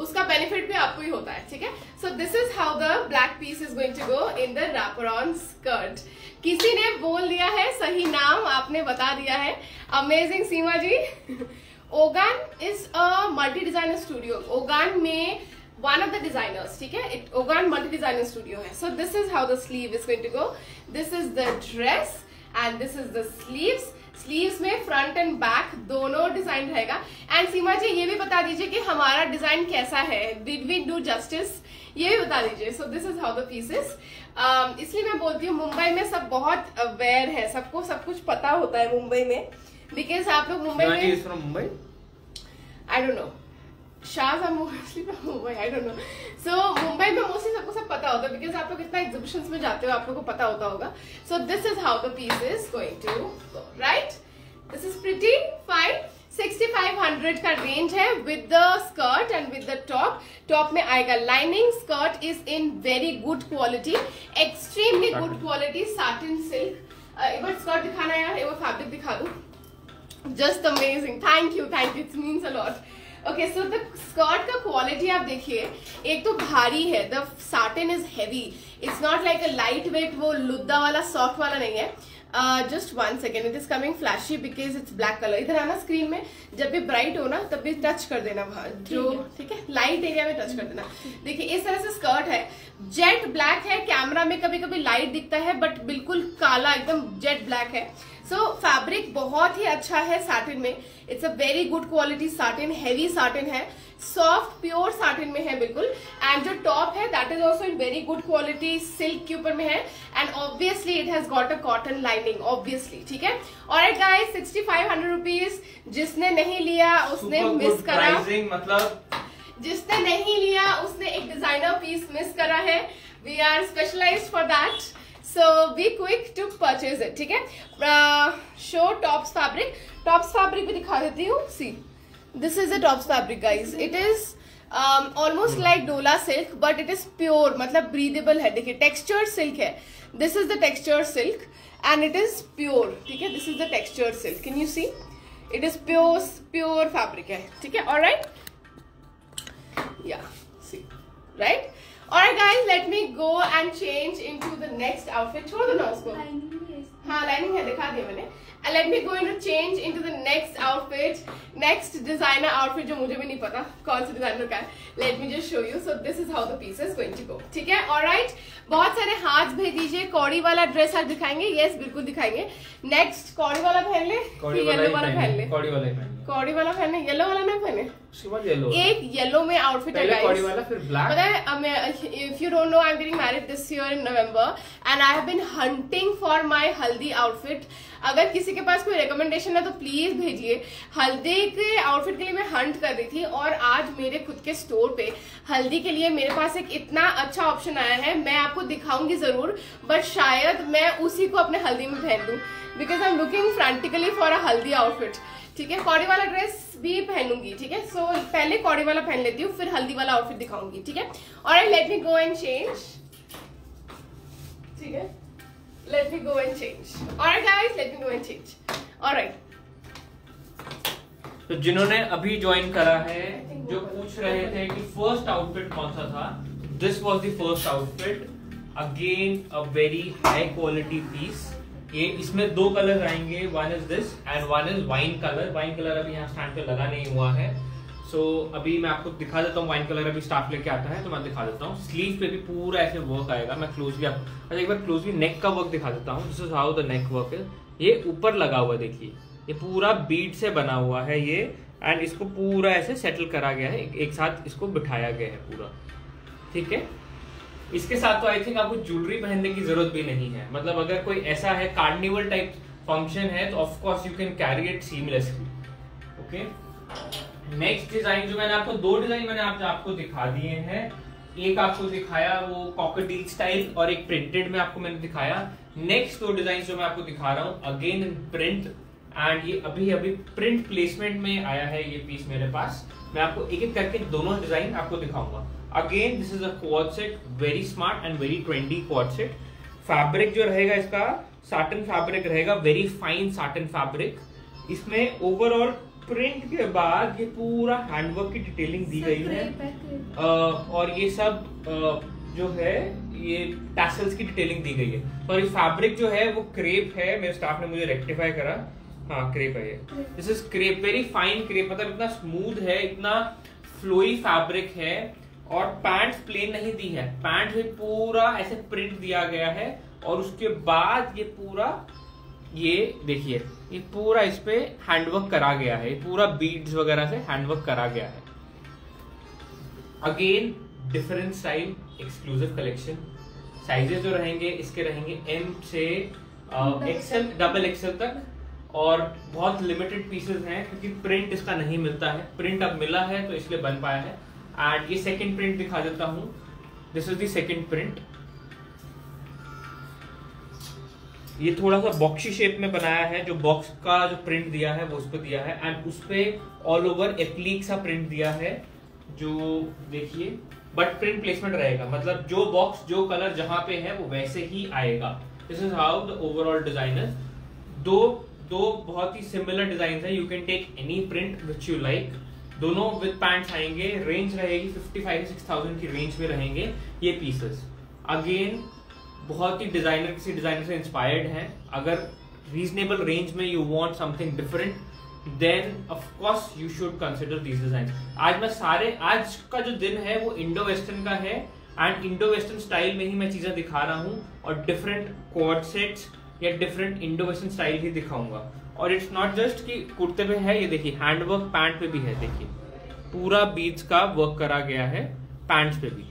उसका बेनिफिट भी आपको ही होता है, ठीक है। So this is how the black piece is going to go in the wrapper on skirt. किसी ने बोल दिया है सही नाम, आपने बता दिया है, amazing Seema ji. Ogaan is a multi designer studio, Ogaan में वन ऑफ द डिजाइनर्स, ठीक है। ओगान मल्टी डिजाइनर स्टूडियो है। So this is how the sleeve is going to go, this is the dress and this is the sleeves. Sleeves में फ्रंट एंड बैक दोनों डिजाइन रहेगा। एंड सीमा जी, ये भी बता दीजिए कि हमारा डिजाइन कैसा है, डिड वी डू जस्टिस, ये भी बता दीजिए। So this is how the pieces. इसलिए मैं बोलती हूँ मुंबई में सब बहुत अवेयर है, सबको सब कुछ पता होता है मुंबई में, बिकॉज आप लोग मुंबई में, I don't know, Shahjahan mostly Mumbai, I don't know. So Mumbai में मोस्टली सबको सब पता होता है, बिकॉज आप लोग इतना एग्जीबिशंस में जाते हो, आप लोगों को पता होता होगा। So this is how the piece is going to go, right. This is pretty fine. 6500 का रेंज है with the skirt and with the top. Top में आएगा lining, skirt is in very good quality, extremely good quality, satin silk. एक बार स्कर्ट दिखाना यार, एक बार फैब्रिक दिखा दो, just amazing, thank you, it means a lot. Okay, so the skirt का क्वालिटी आप देखिए, एक तो भारी है, the satin is heavy, it's not like a light weight, वो लुद्दा वाला सॉफ्ट वाला नहीं है। Just 1 second, it is coming flashy because it's black colour. इधर आना स्क्रीन में, जब भी ब्राइट हो ना तब भी टच कर देना वहां, जो ठीक है, लाइट एरिया में टच कर देना। देखिए इस तरह से स्कर्ट है, जेट ब्लैक है, कैमरा में कभी कभी लाइट दिखता है बट बिल्कुल काला, एकदम जेट ब्लैक है। सो फैब्रिक बहुत ही अच्छा है साटिन में, it's a very good quality satin, heavy satin है, सॉफ्ट प्योर साटिन में है बिल्कुल। एंड जो टॉप है that is also in very good quality, silk के ऊपर में है, and obviously it has got a cotton lining, obviously, ठीक है। Alright guys, 6500 rupees. जिसने नहीं लिया उसने मिस करा, मतलब जिसने नहीं लिया उसने एक डिजाइनर पीस मिस करा है। We are specialized for that, so be quick to purchase it, ठीक है। Show tops fabric, tops fabric भी दिखा देती हूँ। सी This is the tops fabric, guys. It is almost like Dola silk, but it is pure, मतलब breathable है. देखिए textured silk है. This is the textured silk and it is pure. ठीक है, this is the textured silk. Can you see? It is pure fabric है. ठीक है, all right? Yeah, see, right? Alright guys, let me go and change into the next outfit. छोड़ दो ना उसको. हाँ, लाइनिंग है, दिखा दिया मैंने. And let me go into change into the next outfit, next designer outfit जो मुझे भी नहीं पता कौन सा डिजाइनर का है. Let me just show you. So this is how the piece is going to go. ठीक है, alright. बहुत सारे हाथ भेज दीजिए. कौड़ी वाला ड्रेस आज दिखाएंगे. Yes, बिल्कुल दिखाएंगे. Next कौड़ी वाला पहन ले, येलो वाला पहन ले. कौड़ी वाला ही पहन ले. कौड़ी वाला पहने, येलो वाला ना पहने. येलो. एक येलो में आउटफिट है गाइस. कौड़ी वाला फिर ब्लैक. पता है, if you don't know, I'm getting married this year in November and I have been hunting for my हल्दी आउटफिट. अगर किसी के पास कोई रिकमेंडेशन है तो प्लीज भेजिए. हल्दी के आउटफिट के लिए मैं हंट कर रही थी और आज मेरे खुद के स्टोर पे हल्दी के लिए मेरे पास एक इतना अच्छा ऑप्शन आया है. मैं आपको दिखाऊंगी जरूर, बट शायद मैं उसी को अपने हल्दी में पहन लूं, because I am looking frantically for a हल्दी आउटफिट. ठीक है, कौड़ी वाला ड्रेस भी पहनूंगी. ठीक है, सो पहले कौड़ी वाला पहन लेती हूँ, फिर हल्दी वाला आउटफिट दिखाऊंगी. ठीक है, alright, late me go and change. ठीक है, let me go and change. Alright guys, let me go and change. Alright. तो जिन्होंने अभी ज्वाइन करा है, जो पूछ रहे थे कि फर्स्ट आउटफिट कौन सा था, this was the first outfit. Again a very high quality piece. ये इसमें दो कलर आएंगे. One is this and one is wine colour. Wine colour अभी यहाँ स्टैंड पे लगा नहीं हुआ है. सो अभी मैं आपको दिखा देता हूँ. वाइन कलर अभी स्टाफ लेके आता है तो मैं दिखा देता हूँ. स्लीव पे भी पूरा ऐसे वर्क आएगा. मैं क्लोजली आपको अच्छा एक बार क्लोजली नेक का वर्क दिखा देता हूँ. This is how the neck work is. ये ऊपर लगा हुआ देखिए, ये पूरा बीड से बना हुआ है ये, एंड इसको पूरा ऐसे सेटल करा गया है, एक साथ इसको बिठाया गया है पूरा. ठीक है, इसके साथ तो आई थिंक आपको ज्वेलरी पहनने की जरूरत भी नहीं है. मतलब अगर कोई ऐसा है कार्निवल टाइप फंक्शन है तो of course you can carry it seamlessly. Okay, next design जो मैंने आपको, दो डिजाइन मैंने आपको दिखा दिए हैं. एक आपको दिखाया वो कॉकरडील स्टाइल और एक प्रिंटेड में आपको मैंने दिखाया. नेक्स्ट दो डिजाइन जो मैं आपको दिखा रहा हूँ अगेन इन प्रिंट, एंड ये अभी प्रिंट प्लेसमेंट में आया है ये पीस मेरे पास. मैं आपको एक एक करके दोनों डिजाइन आपको दिखाऊंगा. Again this is a quad set, very smart and very trendy quad set. Fabric जो रहेगा इसका साटन फैब्रिक रहेगा, वेरी फाइन साटन फैब्रिक. इसमें ओवरऑल प्रिंट के बाद ये पूरा हैंडवर्क की डिटेलिंग दी गई है, और ये सब जो है ये टैसल्स की डिटेलिंग दी गई है. और ये फैब्रिक जो है वो क्रेप है. मेरे स्टाफ ने मुझे रेक्टिफाई करा, हाँ क्रेप है ये. This is crepe, very fine crepe. मतलब इतना स्मूथ है, इतना फ्लोई फैब्रिक है. और पैंट प्लेन नहीं दी है, पैंट भी पूरा ऐसे प्रिंट दिया गया है. और उसके बाद ये पूरा, ये देखिए, ये पूरा इस पे हैंडवर्क करा गया है. पूरा बीड्स वगैरह से हैंडवर्क करा गया है. Again different style, exclusive collection. Sizes जो रहेंगे इसके रहेंगे एम से एक्सएल, डबल एक्सएल तक. और बहुत लिमिटेड पीसेस हैं क्योंकि प्रिंट इसका नहीं मिलता है. प्रिंट अब मिला है तो इसलिए बन पाया है. एंड ये सेकंड प्रिंट दिखा देता हूं. This is the second print. ये थोड़ा सा बॉक्सी शेप में बनाया है. जो बॉक्स का जो प्रिंट दिया है वो उस पर दिया है, एंड उस पे ऑल ओवर एप्लीक सा प्रिंट दिया है जो देखिए, बट प्रिंट प्लेसमेंट रहेगा. मतलब जो बॉक्स जो कलर जहां पे है वो वैसे ही आएगा. This is how the overall design is. दो बहुत ही सिमिलर डिजाइन है. You can take any print which you like. दोनों विद पैंट्स आएंगे. रेंज रहेगी 55 से 6000 की रेंज में रहेंगे ये पीसेस. अगेन बहुत ही डिजाइनर, किसी डिजाइनर से इंस्पायर्ड हैं. अगर रीजनेबल रेंज में you want something different, then of course you should consider these design. आज का जो दिन है वो इंडो वेस्टर्न का है, एंड इंडो वेस्टर्न स्टाइल में ही मैं चीजें दिखा रहा हूँ. और डिफरेंट क्वाड सेट्स या डिफरेंट इंडो वेस्टर्न स्टाइल ही दिखाऊंगा. और इट्स नॉट जस्ट कि कुर्ते पे है, ये देखिए हैंडवर्क पैंट पे भी है. देखिए पूरा बीड्स का वर्क करा गया है पैंट्स पे भी.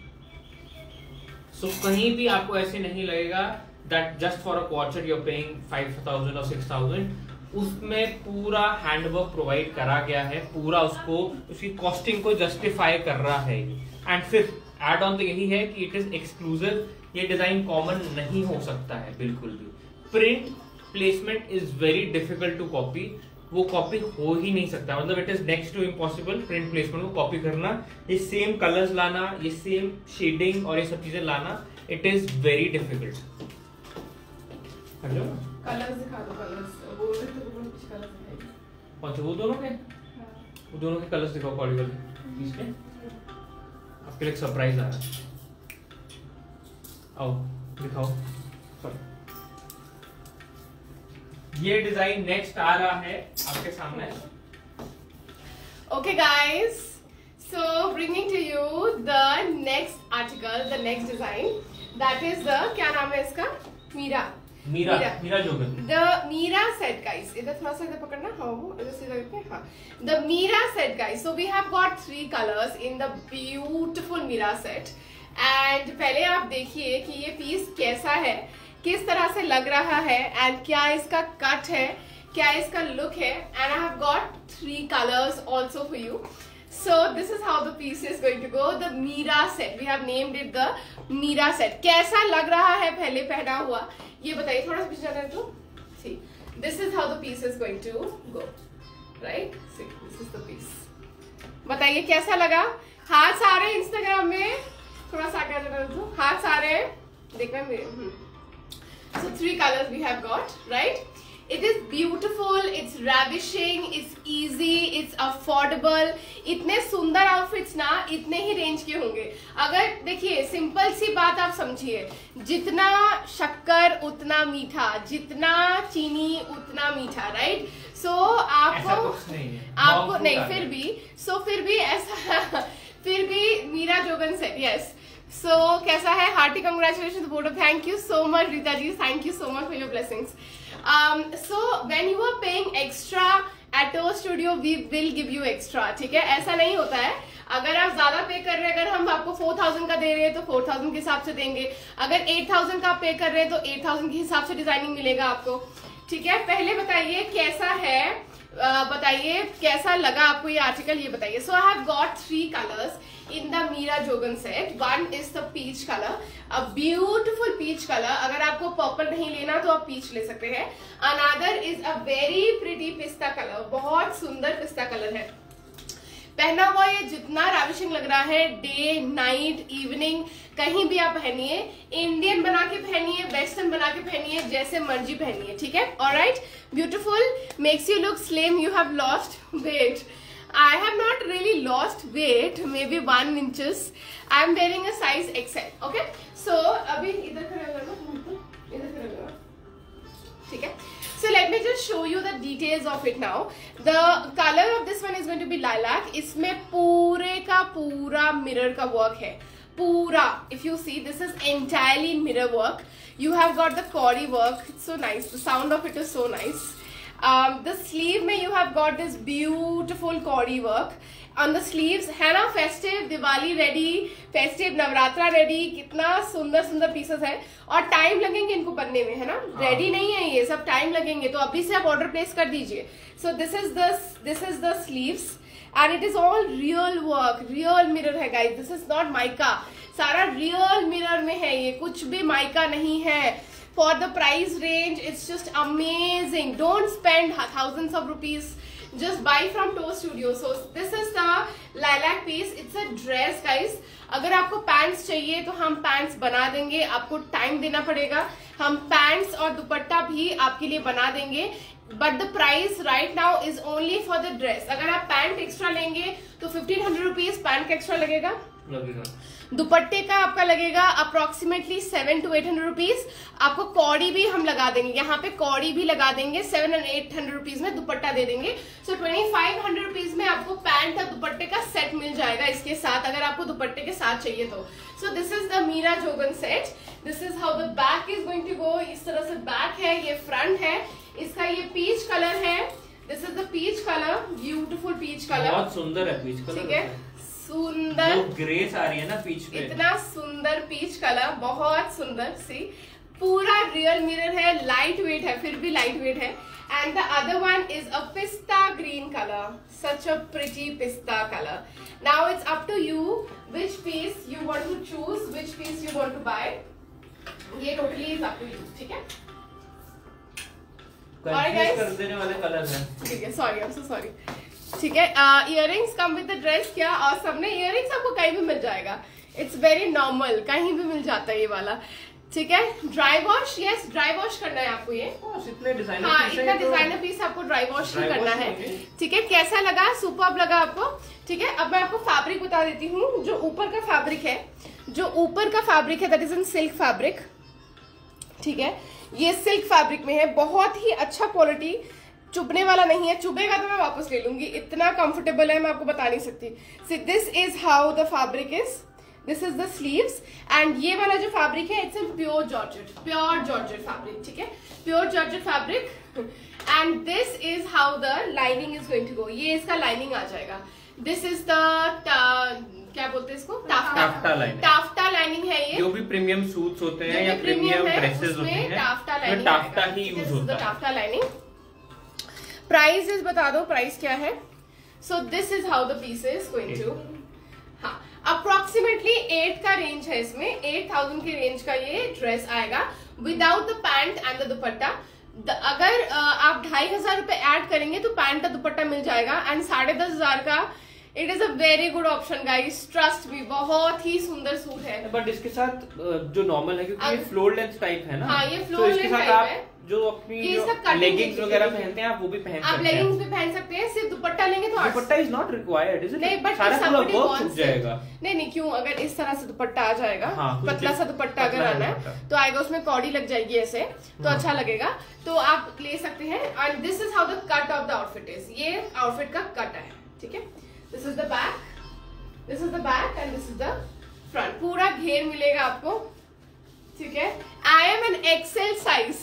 सो कहीं भी आपको ऐसे नहीं लगेगा that just for a quad set you are paying 5000 और 6000. उसमें पूरा हैंडवर्क प्रोवाइड करा गया है. पूरा उसको, उसकी कॉस्टिंग को जस्टिफाई कर रहा है. एंड फिर एड ऑन तो यही है कि इट इज एक्सक्लूसिव. ये डिजाइन कॉमन नहीं हो सकता है बिल्कुल भी. Print placement is very difficult to copy. वो कॉपी हो ही नहीं सकता, मतलब it is next to impossible print placement को कॉपी करना, ये सेम कलर्स लाना, ये सेम शेडिंग और ये सब चीजें लाना, it is very difficult. Colours दिखा दो, कलर्स वो कुछ कलर्स दिखाइए। कौन से? वो दोनों के? वो दोनों के कलर्स दिखाओ कॉर्डिकल इसके। आपके लिए सरप्राइज आ रहा है, आओ दिखाओ। ये डिजाइन नेक्स्ट आ रहा है आपके सामने। Okay guys, so bringing to you the next article, the next design, that is the, क्या नाम है इसका? Meera जोगन। The Mira set guys, इधर थोड़ा सा इधर पकड़ना, हाँ वो इधर सीधा करके, हाँ। The Mira set guys, so we have got 3 colors in the beautiful Mira set, and पहले आप देखिए कि ये पीस कैसा है, किस तरह से लग रहा है, एंड क्या इसका कट है, क्या इसका लुक है, and I have got 3 colors also for you. So this is how the piece is going to go. The Mira set, we have named it the Mira set. कैसा लग रहा है पहले पहना हुआ, ये बताइए। थोड़ा सा पीछे जाना है तो see, this is how the piece is going to go, right? See, this is the piece. बताइए कैसा लगा? हाथ सारे इंस्टाग्राम में थोड़ा सा आगे जाना तो हाथ सारे देखना मेरे। So 3 colors we have got, right? It is beautiful, it's ravishing, it's easy, it's affordable. इतने सुंदर आउटफिट्स ना इतने ही रेंज के होंगे। अगर देखिए सिंपल सी बात आप समझिए, जितना शक्कर उतना मीठा, जितना चीनी उतना मीठा, राइट? सो आपको नहीं फिर भी ऐसा फिर भी मीरा जोगन से यस। So कैसा है? Hearty congratulations board, thank you so much Rita ji, thank you so much for your blessings. So when you are paying extra at our studio, we will give you extra, ठीक है? ऐसा नहीं होता है, अगर आप ज्यादा पे कर रहे हैं, अगर हम आपको 4000 का दे रहे हैं तो 4000 के हिसाब से देंगे, अगर 8000 का पे कर रहे हैं तो 8000 के हिसाब से डिजाइनिंग मिलेगा आपको, ठीक है? पहले बताइए कैसा है, बताइए कैसा लगा आपको ये आर्टिकल, ये बताइए। So I have got 3 colors in the Mira Jogan set. One is the peach color, a beautiful peach color. अगर आपको पर्पल नहीं लेना तो आप पीच ले सकते हैं। Another is a very pretty pista color, बहुत सुंदर पिस्ता कलर है। पहना हुआ ये जितना राविशिंग लग रहा है, डे नाइट इवनिंग कहीं भी आप पहनिए, इंडियन बना के पहनिए, वेस्टर्न बना के पहनिए, जैसे मर्जी पहनिए, ठीक है? Alright, beautiful, makes you look slim, you have lost weight. I have not really lost weight, maybe 1 inches. I am wearing a size XL. Okay, so अभी इधर खड़ा करना, इधर खड़ा करना, ठीक है? So let me just show you the details of it now. The color of this one is going to be lilac. इसमें पूरे का पूरा मिरर का वर्क है, पूरा। If you see, this is entirely mirror work. You have got the Cori work. It's so nice. The sound of it is so nice. The sleeve में you have got this beautiful Cori work on the sleeves, है ना? Festive Diwali ready, festive Navratra ready, कितना सुंदर सुंदर पीसेस है, और टाइम लगेंगे इनको बनने में, है ना? रेडी नहीं है ये सब, टाइम लगेंगे, तो अभी से आप ऑर्डर प्लेस कर दीजिए। So this is the sleeves and it is all real work, real mirror है guys, this is not mica, सारा रियल मिरर में है ये, कुछ भी माइका नहीं है। For the price range, it's just amazing. Don't spend thousands of rupees. Just buy from Toe Studio. So this is the lilac piece. It's a dress, guys. अगर आपको पैंट्स चाहिए तो हम पैंट्स बना देंगे, आपको टाइम देना पड़ेगा। हम पैंट्स और दुपट्टा भी आपके लिए बना देंगे, but the price right now is only for the dress. अगर आप पैंट एक्स्ट्रा लेंगे तो 1500 रुपीज पैंट का एक्स्ट्रा लगेगा, दुपट्टे का आपका लगेगा अप्रोक्सीमेटली 700 to 800 रुपीज। आपको कौड़ी भी हम लगा देंगे, यहाँ पे कौड़ी भी लगा देंगे, 700 and 800 रुपीज में दुपट्टा दे देंगे। सो 2500 रुपीज में आपको पैंट और दुपट्टे का सेट मिल जाएगा इसके साथ, अगर आपको दुपट्टे के साथ चाहिए तो। So this is the Meera Jogan set, this is how the back is going to go. इस तरह से बैक है, ये फ्रंट है, इसका ये पीच कलर है, this is the peach colour, beautiful peach colour, बहुत सुंदर है पीच कलर, ठीक है? सुंदर ग्रेस आ रही है ना पीच पे, इतना सुंदर पीच कलर, बहुत सुंदर। सी पूरा रियल मिरर है, लाइट वेट है, फिर भी लाइट वेट है। And the other one is a pista green colour, such a pretty pista colour. Now it's up to you which piece you want to choose, which piece you want to buy, ये totally is up to you, ठीक है? कंफ्यूज कर देने वाले कलर हैं। ठीक है, sorry, I am so sorry. ठीक है, earrings come with the dress क्या, और सबने इयररिंग्स आपको कहीं भी मिल जाएगा, इट्स वेरी नॉर्मल, कहीं भी मिल जाता है ये वाला। ठीक है, dry wash, yes dry wash करना है आपको ये। इतने डिजाइनर हाँ, पीस इतना डिजाइनर पीस आपको ड्राई वॉश ही करना है। ठीक है, कैसा लगा, सुपर्ब लगा आपको। ठीक है, अब मैं आपको फैब्रिक बता देती हूँ। जो ऊपर का फैब्रिक है, that is in silk fabric. ठीक है, ये सिल्क फैब्रिक में है, बहुत ही अच्छा क्वालिटी, चुभने वाला नहीं है, चुभेगा तो मैं वापस ले लूंगी, इतना कंफर्टेबल है, मैं आपको बता नहीं सकती। See this is how the fabric is, this is the sleeves, and ये वाला जो फैब्रिक है it's in pure georgette fabric. ठीक है, pure georgette fabric, and this is how the lining is going to go. ये इसका लाइनिंग आ जाएगा। दिस इज द क्या बोलते हैं इसको, टाफ्टा लाइनिंग है ये। जो भी प्रीमियम सूट्स होते हैं या प्रीमियम ड्रेसेस होते हैं, टाफ्टा ही यूज होता है। Taffeta lining. प्राइस इज बता दो, प्राइस क्या है। So this is how the piece is going to, हाँ, अप्रोक्सीमेटली 8 का रेंज है इसमें, 8000 के रेंज का ये ड्रेस आएगा without the pant and the दुपट्टा। अगर आप 2500 रुपए ऐड करेंगे तो पैंट का दुपट्टा मिल जाएगा, एंड 10,500 का it is a very good option guys, trust me, बहुत ही सुंदर सूट है। बट इसके साथ जो नॉर्मल है, क्योंकि ये फ्लोर लेंथ टाइप है ना, हाँ, ये फ्लोर लेंथ टाइप है। जो अपनी लेगिंग्स वगैरह पहनते हैं आप वो भी पहन सकते हैं। आप लेगिंग्स भी पहन सकते हैं, सिर्फ दुपट्टा लेंगे तो दुपट्टा is not required, is it? नहीं, बट सारा पूरा वर्क छुप जाएगा। नहीं, क्यों, अगर इस तरह से दुपट्टा आ जाएगा, हाँ, पतला सा दुपट्टा अगर आना है तो आएगा, उसमें कौड़ी लग जाएगी ऐसे, तो अच्छा लगेगा, तो आप ले सकते हैं। And this is how the cut of the outfit is, ये आउटफिट का कट है। ठीक है, this is the back, this is the back and this is the front, पूरा घेर मिलेगा आपको। ठीक है, I am an XL size.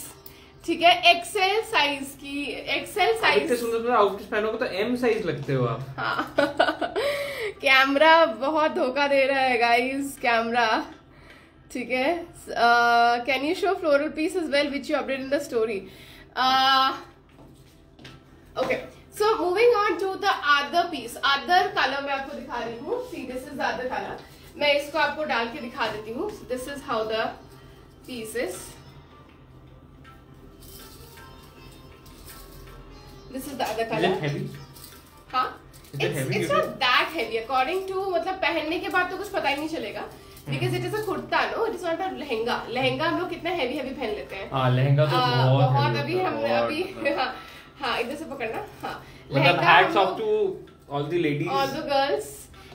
ठीक है, एक्सेल साइज की, एक्सेल साइज। इतने सुंदर आउटफिट पहनोगे तो एम साइज लगते हो आप। हाँ कैमरा बहुत धोखा दे रहा है गाइस, कैमरा। ठीक है, can you show floral piece as well which you update in the story. Okay, so moving on to the other piece, other colour मैं आपको दिखा रही हूँ। See this is the other colour, मैं इसको आपको डाल के दिखा देती हूँ। This is how the piece is, this is the other colour. हाँ, it's not that heavy according to, मतलब पहनने के बाद तो कुछ पता ही नहीं चलेगा, because it is a kurta, no, it is not a lehenga. Lehenga हम लोग कितना हेवी पहन लेते हैं। हाँ, लहंगा तो बहुत अभी हमने अभी हाँ इधर से पकड़ना, हाँ, मतलब hats off to all the ladies, all the girls.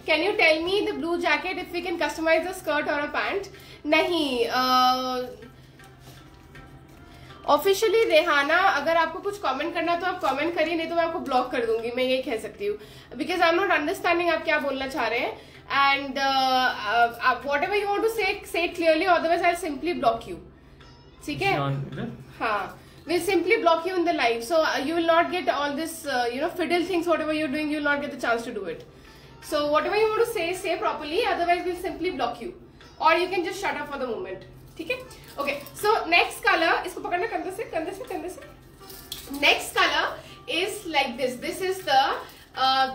Can you tell me the blue jacket if we can customize the skirt or a pant? नहीं, ऑफिशियली रेहाना, अगर आपको कुछ कमेंट करना तो आप कमेंट करिए, नहीं तो मैं आपको ब्लॉक कर दूंगी, मैं यही कह सकती हूँ, because I am not understanding आप क्या बोलना चाह रहे हैं। And whatever you want to say it clearly, otherwise I simply block you. ठीक है, हाँ, we'll simply block you in the live, so you will not get all this fiddle things, whatever you're doing, you will not get the chance to do it. So whatever you want to say properly, otherwise we'll simply block you, or you can just shut up for the moment. ठीक है, ओके, सो नेक्स्ट कलर, इसको पकड़ना कंधे से। Next colour is like this, this is the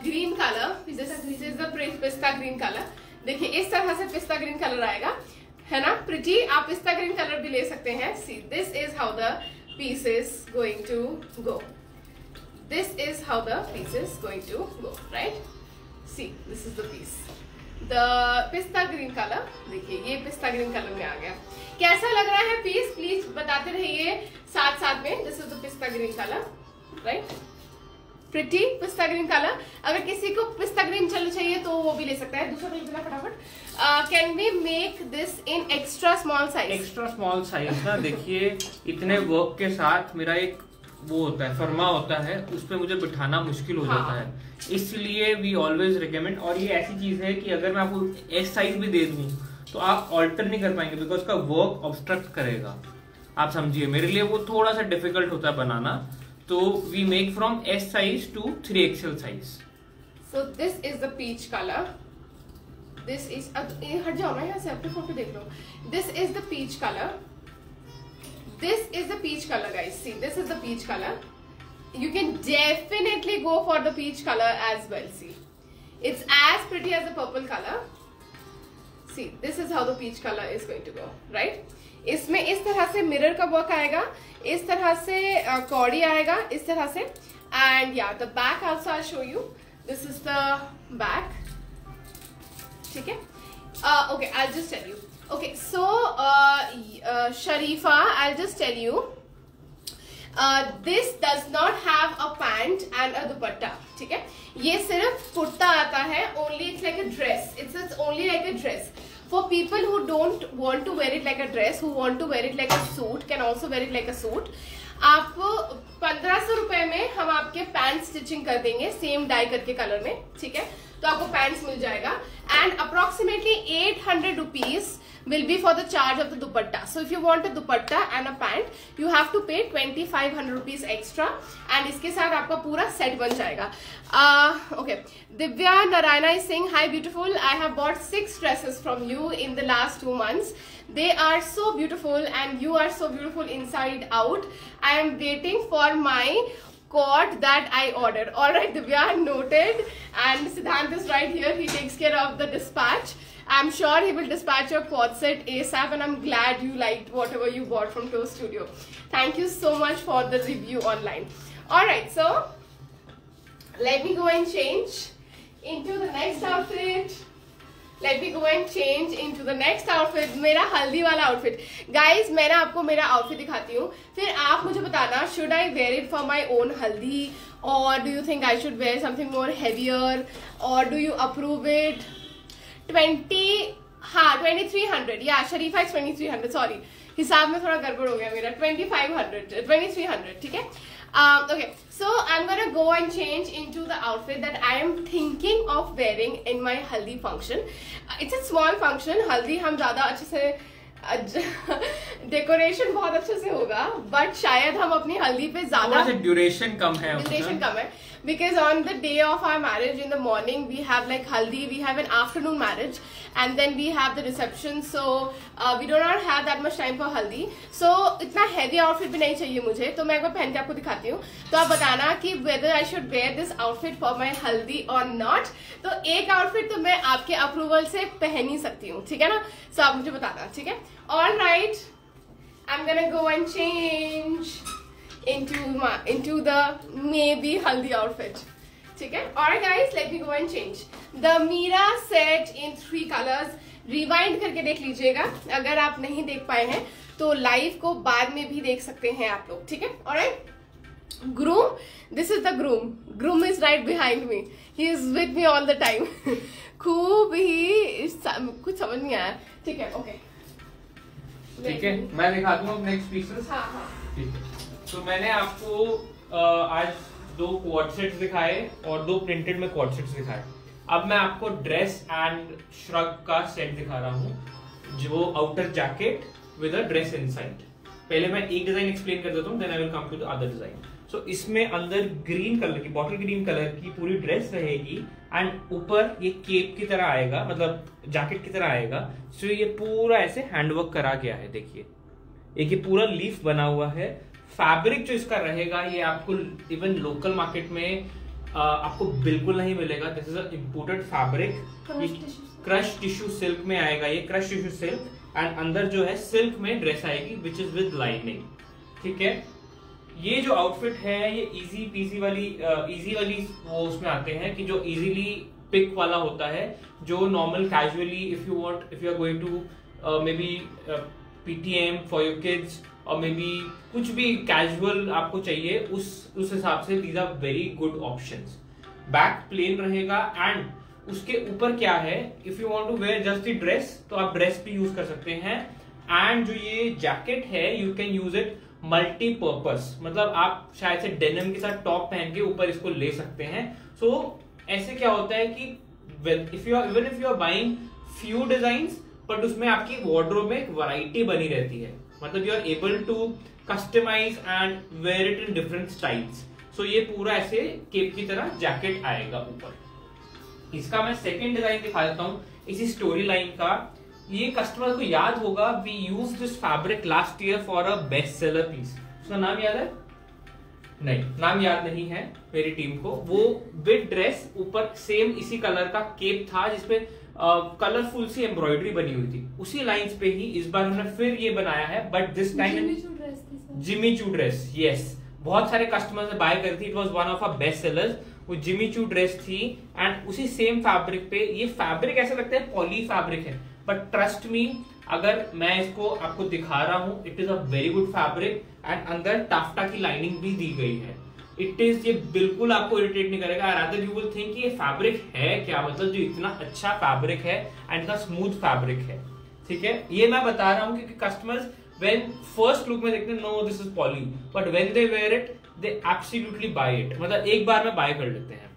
green colour, this is the पिस्ता ग्रीन कलर। देखिए इस तरह से पिस्ता ग्रीन कलर आएगा, है ना प्रिटी, आप पिस्ता ग्रीन कलर भी ले सकते हैं। सी this is how the piece is going to go, this is how the piece is going to go, right? See, this is the piece, the pista green color। देखिए ये पिस्ता ग्रीन कलर में आ गया, कैसा लग रहा है पीस, प्लीज बताते रहिए साथ में। दिस इज द पिस्ता ग्रीन कलर, राइट, प्रिटी पिस्ता ग्रीन कलर। अगर किसी को पिस्ता ग्रीन चाहिए तो वो भी ले सकता है। दूसरा कलर देना फटाफट। Can we make this in extra small size? Extra small size ना, देखिए इतने वर्क के साथ मेरा एक वो होता है, फरमा होता है, उस पर मुझे बिठाना मुश्किल हो जाता है, इसलिए वी ऑलवेज रिकमेंड। और ये ऐसी चीज है कि अगर मैं आपको एस साइज भी दे दूं तो आप ऑल्टर नहीं कर पाएंगे, बिकॉज का वर्क ऑब्स्ट्रक्ट करेगा। आप समझिए, मेरे लिए वो थोड़ा सा डिफिकल्ट होता है बनाना, तो we make from S size to 3XL size. So this is the peach colour, this is, हट जाओ ना यहाँ से, अपने फोटो देख लो। This is the peach colour, this is the peach color guys, see this is the peach color, you can definitely go for the peach color as well. See, it's as pretty as the purple color, see this is how the peach colour is going to go, right. इसमें इस तरह से मिरर का वर्क आएगा, इस तरह से कॉडी आएगा, इस तरह से। एंड या the back also I show you, this is the back, ठीक है। Okay, I just tell you, okay so Sharifa, I just tell you, this does not have a pant and a dupatta, ठीक है। ये सिर्फ कुर्ता आता है, only it's like a dress, it's only like a dress. For people who don't want to wear it like a dress, who want to wear it like a suit, can also wear it like a suit. आप 1500 रुपए में हम आपके पैंट स्टिचिंग कर देंगे सेम डाई करके कलर में, ठीक है। तो आपको पैंट्स मिल जाएगा and approximately 800 rupees will be for the charge of the dupatta. So if you want a dupatta and a pant, you have to pay 2500 rupees extra and इसके साथ आपका पूरा सेट बन जाएगा. Okay, Divya Narayana is saying, hi beautiful, I have bought 6 dresses from you in the last 2 months. They are so beautiful and you are so beautiful inside out. I am waiting for my coat that I ordered. Alright Divya, noted. And Siddhant is right here, he takes care of the dispatch. I'm sure he will dispatch your quad set ASAP and I'm glad you liked whatever you bought from Toe Studio. Thank you so much for the review online. Alright, so let me go and change into the next outfit. Let me go and change into the next outfit. मेरा हल्दी वाला outfit. Guys, मैं ना आपको मेरा outfit दिखाती हूँ, फिर आप मुझे बताना should I wear it for my own haldi or do you think I should wear something more heavier or do you approve it? 2300, या शरीफा 2300, सॉरी हिसाब में थोड़ा गड़बड़ हो गया मेरा, 2300, ठीक है। Okay, so I'm gonna go and change into the outfit that I am thinking of wearing in my haldi function. It's a small function, haldi हम ज़्यादा अच्छे से डेकोरेशन बहुत अच्छे से होगा, बट शायद हम अपनी हल्दी पे ज्यादा ड्यूरेशन कम है, because on the day of our marriage in the morning we have like haldi, we have an afternoon marriage and then we have the reception, so we do not have that much time for haldi. So इतना heavy outfit भी नहीं चाहिए मुझे, तो मैं एक बार पहन के आपको दिखाती हूँ, तो आप बताना कि whether I should wear this outfit for my haldi or not. तो एक outfit तो मैं आपके अप्रूवल से पहन ही सकती हूँ, ठीक है ना। So आप मुझे बताना, ठीक है। All right, I'm gonna go and change into the maybe haldi outfit, ठीक है। Alright guys, let me go and change. The Mira set in 3 colors. Rewind करके देख लीजिएगा, अगर आप नहीं देख पाए हैं तो लाइव को बाद में भी देख सकते हैं आप लोग, ठीक है। Alright, groom, this is the groom. Groom is right behind me. He is with me all the time. खूब ही कुछ समझ नहीं आया, ठीक है। ओके, ठीक है, मैं दिखा दूँ अब नेक्स्ट पीसेस। हाँ हाँ, ठीक है। तो मैंने आपको आज 2 क्वाड सेट्स दिखाए और 2 प्रिंटेड में क्वाड सेट्स दिखाए। अब मैं आपको ड्रेस एंड श्रग का सेट दिखा रहा हूँ, जो outer jacket with a dress inside. पहले मैं एक डिजाइन एक्सप्लेन कर देता हूँ, then I will come to the other design. So इसमें अंदर ग्रीन कलर की, बॉटल ग्रीन कलर की पूरी ड्रेस रहेगी एंड ऊपर ये केप की तरह आएगा, मतलब जैकेट की तरह आएगा। सो ये पूरा ऐसे हैंडवर्क करा गया है, देखिए एक ये पूरा लीफ बना हुआ है। फैब्रिक जो इसका रहेगा ये आपको इवन लोकल मार्केट में आपको बिल्कुल नहीं मिलेगा। This is a imported fabric, crush tissue silk में आएगा, ये क्रश टिश्यू सिल्क एंड अंदर जो है सिल्क में ड्रेस आएगी विच इज विद लाइनिंग, ठीक है। ये जो आउटफिट है ये इजी पीसी वाली वो उसमें आते हैं कि जो इजीली पिक वाला होता है, जो normal casually if you are going to maybe PTM for your kids और मे बी कुछ भी कैजुअल आपको चाहिए, उस हिसाब से these are very good options. Back plain रहेगा एंड उसके ऊपर क्या है, if you want to wear just the dress तो आप ड्रेस भी यूज कर सकते हैं। एंड जो ये जैकेट है you can use it multipurpose, मतलब आप शायद से डेनिम के साथ टॉप पहन के ऊपर इसको ले सकते हैं। सो ऐसे क्या होता है कि if you are buying few designs but उसमें आपकी वार्डरोब में एक वैरायटी बनी रहती है, मतलब you are able to customise and wear it in different styles. So ये पूरा ऐसे केप की तरह जैकेट आएगा ऊपर। इसका मैं सेकंड डिजाइन दिखा देता हूँ इसी स्टोरी लाइन का। ये कस्टमर को याद होगा, we use this fabric last year for a best seller piece. उसका नाम याद है? नहीं, नाम याद नहीं है मेरी टीम को। वो विद ड्रेस ऊपर सेम इसी कलर का केप था जिसपे कलरफुल सी एम्ब्रॉयडरी बनी हुई थी। उसी लाइंस पे ही इस बार हमने फिर ये बनाया है, but this time Jimmy Choo dress. Yes, बहुत सारे कस्टमर्स ने बाय करी थी, it was one of our best sellers. वो जिमी चू ड्रेस थी एंड उसी सेम फैब्रिक पे, ये फैब्रिक ऐसा लगता है पॉली फैब्रिक है, बट ट्रस्ट मी, अगर मैं इसको आपको दिखा रहा हूं, it is a very good fabric and अंदर टाफ्टा की लाइनिंग भी दी गई है। इट इज, ये बिल्कुल आपको इरिटेट नहीं करेगा, रादर यू विल थिंक ये फैब्रिक है क्या, मतलब जो इतना अच्छा फैब्रिक है एंड इतना स्मूथ फैब्रिक है। ठीक है, ये मैं बता रहा हूं क्योंकि कस्टमर्स व्हेन फर्स्ट लुक में देखते हैं no this is poly, but when they wear it they absolutely buy it, मतलब एक बार में बाय कर लेते हैं।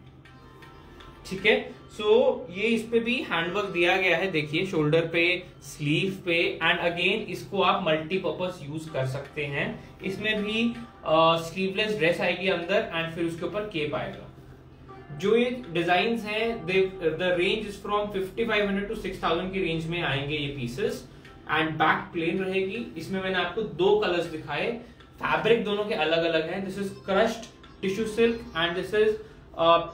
ठीक है, सो ये इस पे भी हैंडवर्क दिया गया है, देखिए शोल्डर पे, स्लीव पे, एंड अगेन इसको आप मल्टीपर्पज यूज कर सकते हैं। इसमें भी स्लीवलेस ड्रेस आएगी अंदर एंड फिर उसके ऊपर केप आएगा। जो ये डिजाइन हैं, the range is from 5500 to 6000 की रेंज में आएंगे ये पीसेस एंड बैक प्लेन रहेगी। इसमें मैंने आपको 2 कलर्स दिखाए, फैब्रिक दोनों के अलग अलग हैं। This is crushed tissue silk and this is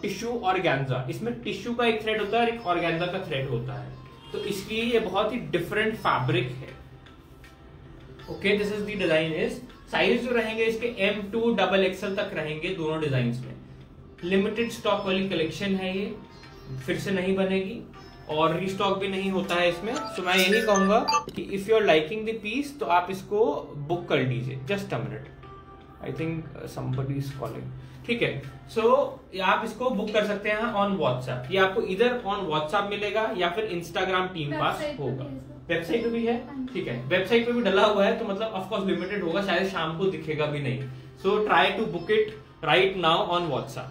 tissue organza. इसमें टिश्यू का एक थ्रेड होता है और एक ऑर्गेन्जा का थ्रेड होता है, तो इसलिए ये बहुत ही डिफरेंट फैब्रिक है। Okay, this is the design is. Size जो रहेंगे इसके M2 XXL तक रहेंगे दोनों डिजाइन में। लिमिटेड स्टॉक वाली कलेक्शन है ये, फिर से नहीं बनेगी और रीस्टॉक भी नहीं होता है इसमें। सो मैं यही कहूंगा कि if you are liking the piece तो आप इसको बुक कर लीजिए। Just a minute, I think somebody is calling. ठीक है, सो आप इसको बुक कर सकते हैं ऑन व्हाट्सएप। ये आपको इधर ऑन व्हाट्सएप मिलेगा या फिर इंस्टाग्राम टीम पास होगा। वेबसाइट पे भी है, ठीक है, वेबसाइट पे भी डला हुआ है, तो मतलब ऑफ कोर्स लिमिटेड होगा, शायद शाम को दिखेगा भी नहीं। So try to book it right now on WhatsApp.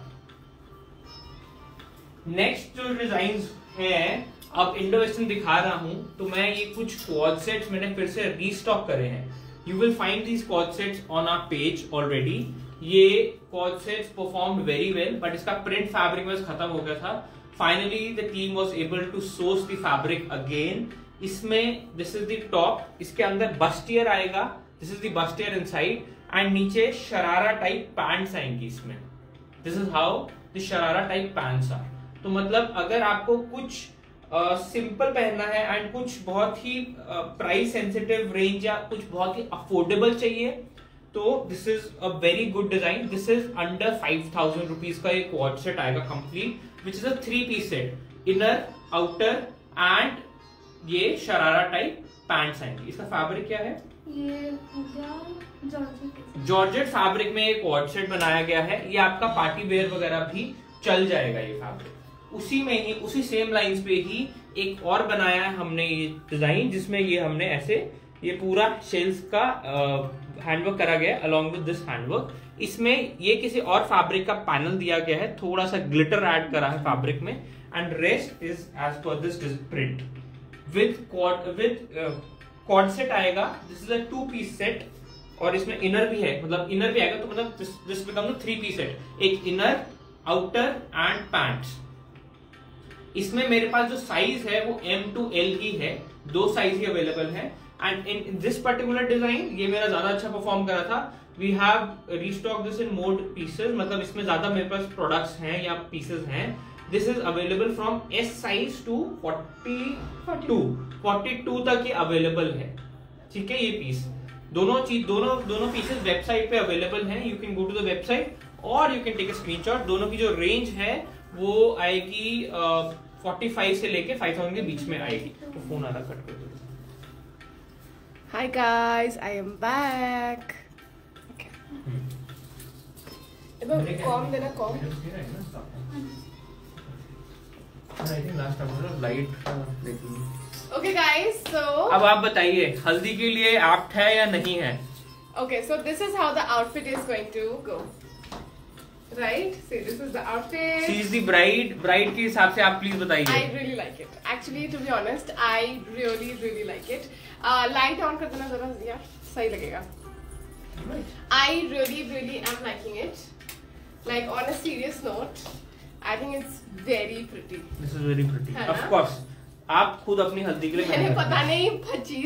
Next जो डिजाइन है, अब इंडो वेस्टर्न दिखा रहा हूं, तो मैं ये कुछ क्वाड सेट्स मैंने फिर से रीस्टॉक करे हैं। You will find these quad sets on our page already. ये quad sets performed very well, but इसका प्रिंट फैब्रिक में खत्म हो गया था। Finally the team was able to source the fabric again. इसमें दिस इज द टॉप, इसके अंदर बस्टियर आएगा, this is the bustier inside, and नीचे शरारा टाइप पैंट्स आएंगी इसमें। This is how the sharara type pants are. तो मतलब अगर आपको कुछ सिंपल पहनना है एंड कुछ बहुत ही प्राइस सेंसिटिव रेंज या कुछ बहुत ही अफोर्डेबल चाहिए, तो this is a very good design. This is under 5000 rupees का एक क्वाड सेट आएगा complete, which is a 3-piece set, inner, outer and ये शरारा टाइप पैंट्स आएंगे। इसका फैब्रिक क्या है? ये जॉर्जेट फैब्रिक में एक क्वाड सेट बनाया गया है। ये आपका पार्टी वेयर वगैरह भी चल जाएगा ये फैब्रिक। उसी में ही, उसी सेम लाइंस पे ही एक और बनाया है हमने ये डिजाइन, जिसमें ये हमने ऐसे ये पूरा शेल्स का हैंडवर्क करा गया है अलॉन्ग विद दिस हैंडवर्क। इसमें ये किसी और फैब्रिक का पैनल दिया गया है, थोड़ा सा ग्लिटर ऐड करा है फैब्रिक में, एंड रेस्ट इज एज पर this print with quad set आएगा। This is a 2-piece set और इसमें इनर भी है, मतलब इनर भी आएगा, तो मतलब दिस बिकम 3-piece सेट, एक इनर, आउटर एंड पैंट्स। इसमें मेरे पास जो साइज है वो M to L ही है, 2 साइज ही अवेलेबल है। And in this particular design ये मेरा ज्यादा अच्छा परफॉर्म करा था। We have restock this in more pieces, मतलब इसमें ज्यादा मेरे पास प्रोडक्ट्स हैं या पीसेस हैं। This is available from S size to 42 तक ये अवेलेबल है। ठीक है, ये पीस दोनों पीसेस वेबसाइट पे अवेलेबल हैं। You can go to the website और you can take a screenshot. दोनों की जो रेंज है वो आएगी 45 से लेके 5000 के बीच में आएगी। तो फोन आ रहा, कट कर दो। Hi guys, I am back. Okay. Com देना, कॉम। Okay guys, so अब आप बताइए हल्दी के लिए एप्ट है या नहीं है? Okay, so this is how the outfit is going to go. Right? See, this is the outfit. She is the bride. Bride के हिसाब से आप प्लीज बताइए। I really like it. Actually, to be honest, I really like it. Light on कर देना जरा यार, सही लगेगा। I really am liking it. Like on a serious note, I think it's very pretty. This is very pretty. है Of ना? course. आप खुद अपनी हल्दी के लिए मैंने मेहनत पता की। नहीं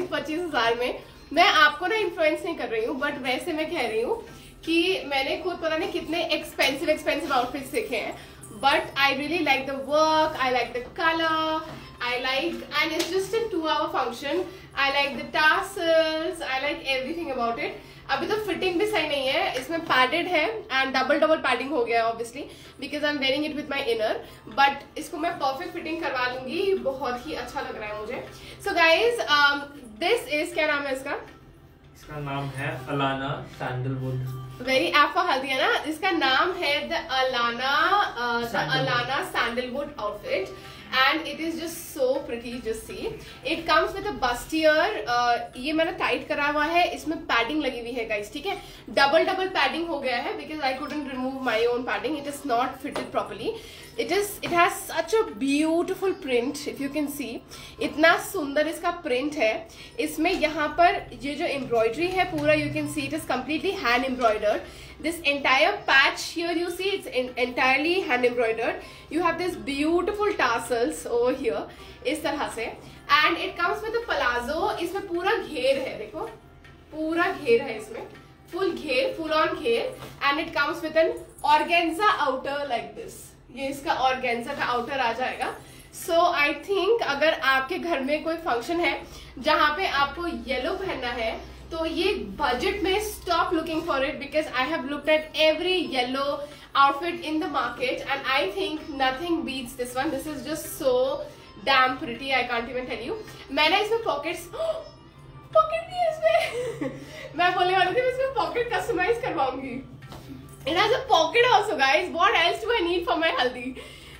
25 हजार में, मैं आपको ना इन्फ्लुएंस नहीं कर रही हूँ, बट वैसे मैं कह रही हूँ कि मैंने खुद पता नहीं कितने एक्सपेंसिव आउटफिट्स देखे हैं, but I really like the work, I like the colour I like, and it's just a 2-hour function. I like the tassels, I like everything about it. अभी तो फिटिंग भी सही नहीं है, इसमें पैडेड है एंड डबल पैडिंग हो गया है obviously because I am wearing it with my inner, but इसको मैं परफेक्ट फिटिंग करवा लूंगी. बहुत ही अच्छा लग रहा है मुझे. सो गाइज दिस इज, क्या नाम है इसका? इसका नाम है Alana sandalwood. Very apt for haldi है ना. इसका नाम है the Alana sandalwood outfit and it is just so pretty. Just see, it comes with a bustier. ये मैंने टाइट करा हुआ है, इसमें पैडिंग लगी हुई है गाइस, ठीक है. डबल पैडिंग हो गया है because I couldn't remove my own padding. It is not fitted properly. It has such a beautiful print. If you can see, इतना सुंदर इसका प्रिंट है. इसमें यहाँ पर ये जो एम्ब्रॉयडरी है पूरा, you can see it is completely hand embroidered. This entire patch here, you see, it's entirely hand embroidered. You have this beautiful tassels over here, इस तरह से. And it comes with a palazzo. इसमें पूरा घेर है, देखो पूरा घेर है इसमें, full घेर, full on घेर. And it comes with an organza outer like this. ये इसका organza का outer आ जाएगा. So I think अगर आपके घर में कोई फंक्शन है जहाँ पे आपको येलो पहनना है, तो ये बजट में stop looking for it because I have looked at every yellow outfit in the market and I think nothing beats this one. This is just so damn pretty. I can't even tell you. मैंने इसमें pockets पॉकेट भी है इसमें मैं बोलने वाली थी मैं इसमें पॉकेट कस्टमाइज करवाऊंगी. It has a pocket also, guys. What else do I need for my haldi?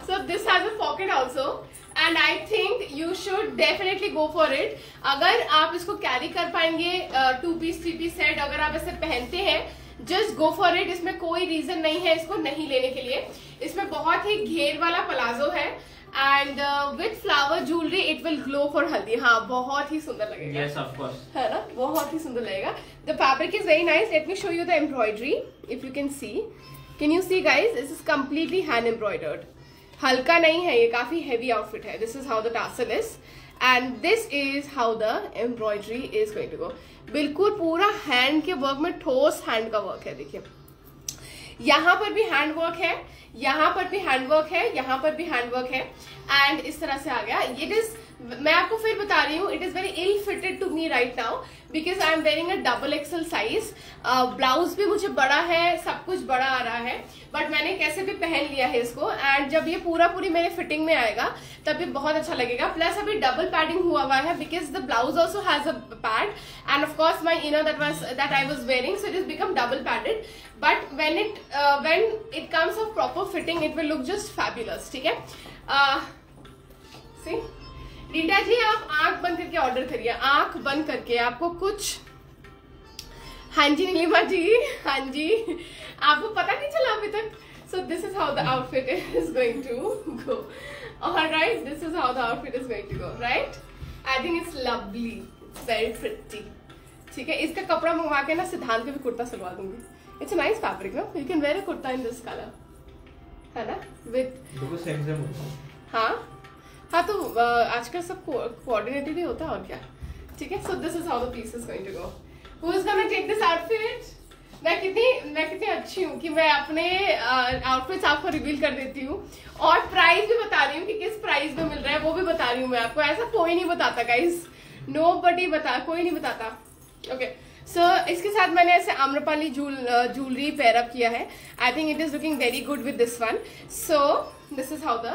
So this has a pocket also, and I think you should definitely go for it. अगर आप इसको कैरी कर पाएंगे 2-piece 3-piece सेट, अगर आप इसे पहनते हैं, just go for it. इसमें कोई रीजन नहीं है इसको नहीं लेने के लिए. इसमें बहुत ही घेर वाला पलाजो है and with flower jewelry it will glow for haldi. हाँ, बहुत ही सुंदर लगेगा. Yes, of course. है ना, बहुत ही सुंदर लगेगा. The fabric is very nice. Let me show you the embroidery. If you can see, can you see guys? This is completely hand embroidered. हल्का नहीं है ये, काफी heavy outfit है. This is how the tassel is and this is how the embroidery is going to go. बिल्कुल पूरा hand के वर्क में ठोस hand का वर्क है. देखिए यहाँ पर भी हैंड वर्क है, यहाँ पर भी हैंड वर्क है, यहाँ पर भी हैंड वर्क है एंड इस तरह से आ गया. इट इज, मैं आपको फिर बता रही हूँ, it is very ill fitted to me right now because I am wearing a double XL size. Blouse भी मुझे बड़ा है, सब कुछ बड़ा आ रहा है, बट मैंने कैसे भी पहन लिया है इसको एंड जब ये पूरी मेरे फिटिंग में आएगा तब ये बहुत अच्छा लगेगा. प्लस अभी डबल पैडिंग हुआ है because the blouse also has a pad end of course my inner that I was wearing, so it is become double padded. But when it comes of proper fitting it will look just fabulous. ठीक है. See, रीटा जी आप आंख बंद करके ऑर्डर करिए, आंख बंद करके. आपको कुछ, हाँ जी नीलिमा जी, हाँ जी, आपको पता नहीं चला अभी तक. So this is how the outfit is going to go. Alright, this is how the outfit is going to go. Right? I think it's lovely. It's very pretty. ठीक है. इसका कपड़ा मंगवा के ना सिद्धांत के भी कुर्ता सिलवा दूंगी. It's a nice fabric, no? You can wear a kurta in this color, है ना? With देखो सेम होता है. हाँ तो आजकल सब कोऑर्डिनेटेड ही होता है और क्या. ठीक है. So this is how the piece is going to go. Who is gonna take this outfit? मैं कितनी अच्छी हूँ कि मैं अपने आउटफिट्स आपको रिवील कर देती हूँ और प्राइस भी बता रही हूँ कि किस प्राइस में मिल रहा है, वो भी बता रही हूँ मैं आपको. ऐसा कोई नहीं बताता गाइस, नोबडी कोई नहीं बताता. ओके. सो इसके साथ मैंने ऐसे आम्रपाली ज्वेलरी पेयर अप किया है. I think it is looking very good with this one. So this is how the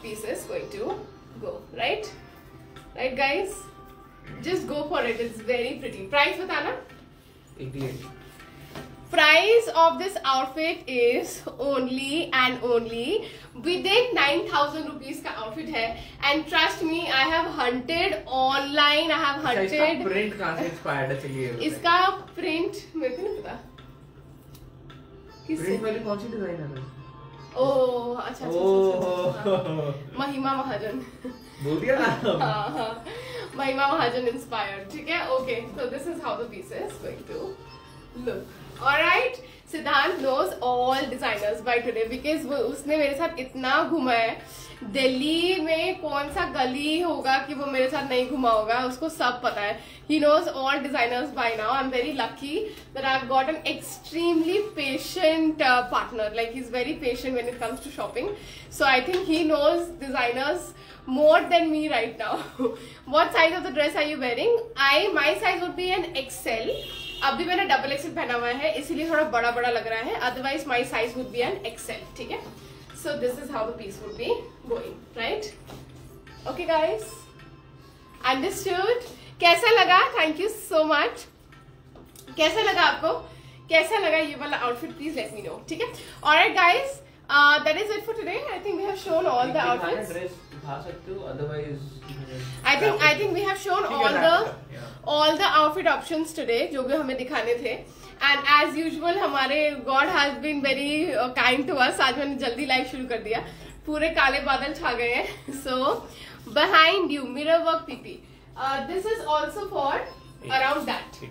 piece is going to go. Right guys, just go for it. It's very pretty. Price बताना. 88. Price of this outfit is only and only within 9,000 rupees का outfit है. And trust me, I have hunted online. I have hunted. इसका print कहाँ से inspired है? चलिए. इसका print मेरे को नहीं पता. Print वाली कौन सी डिजाइनर है? ओह अच्छा. महिमा महाजन. बोल दिया ना. हाँ. महिमा महाजन inspired. ठीक है. Okay. So this is how the piece is going to look. Alright, सिद्धांत knows all designers by today because उसने मेरे साथ इतना घुमा है। दिल्ली में कौन सा गली होगा कि वो मेरे साथ नहीं घुमा होगा, उसको सब पता है। He knows all designers by now. I'm very lucky that I've got an extremely patient partner. Like he's very patient when it comes to shopping. So I think he knows designers more than me right now. What size of the dress are you wearing? My size would be an XL. अभी मैंने डबल एक्सएल पहना हुआ है इसलिए थोड़ा बड़ा बड़ा लग रहा है, otherwise my size would be an XL. ठीक है, so this is how the piece would be going, right? Okay guys, understood? कैसा लगा? Thank you so much. कैसा लगा आपको? कैसा लगा ये वाला outfit? Please let me know. ठीक है, alright guys, that is it for today. I think we have shown all the outfits. I think we have shown all the outfit options today जो भी हमें दिखाने थे। And as usual हमारे God has been very kind to us। आज मैंने जल्दी लाइव शुरू कर दिया, पूरे काले बादल छा गए हैं। So behind you mirror work PP, this is also for around that।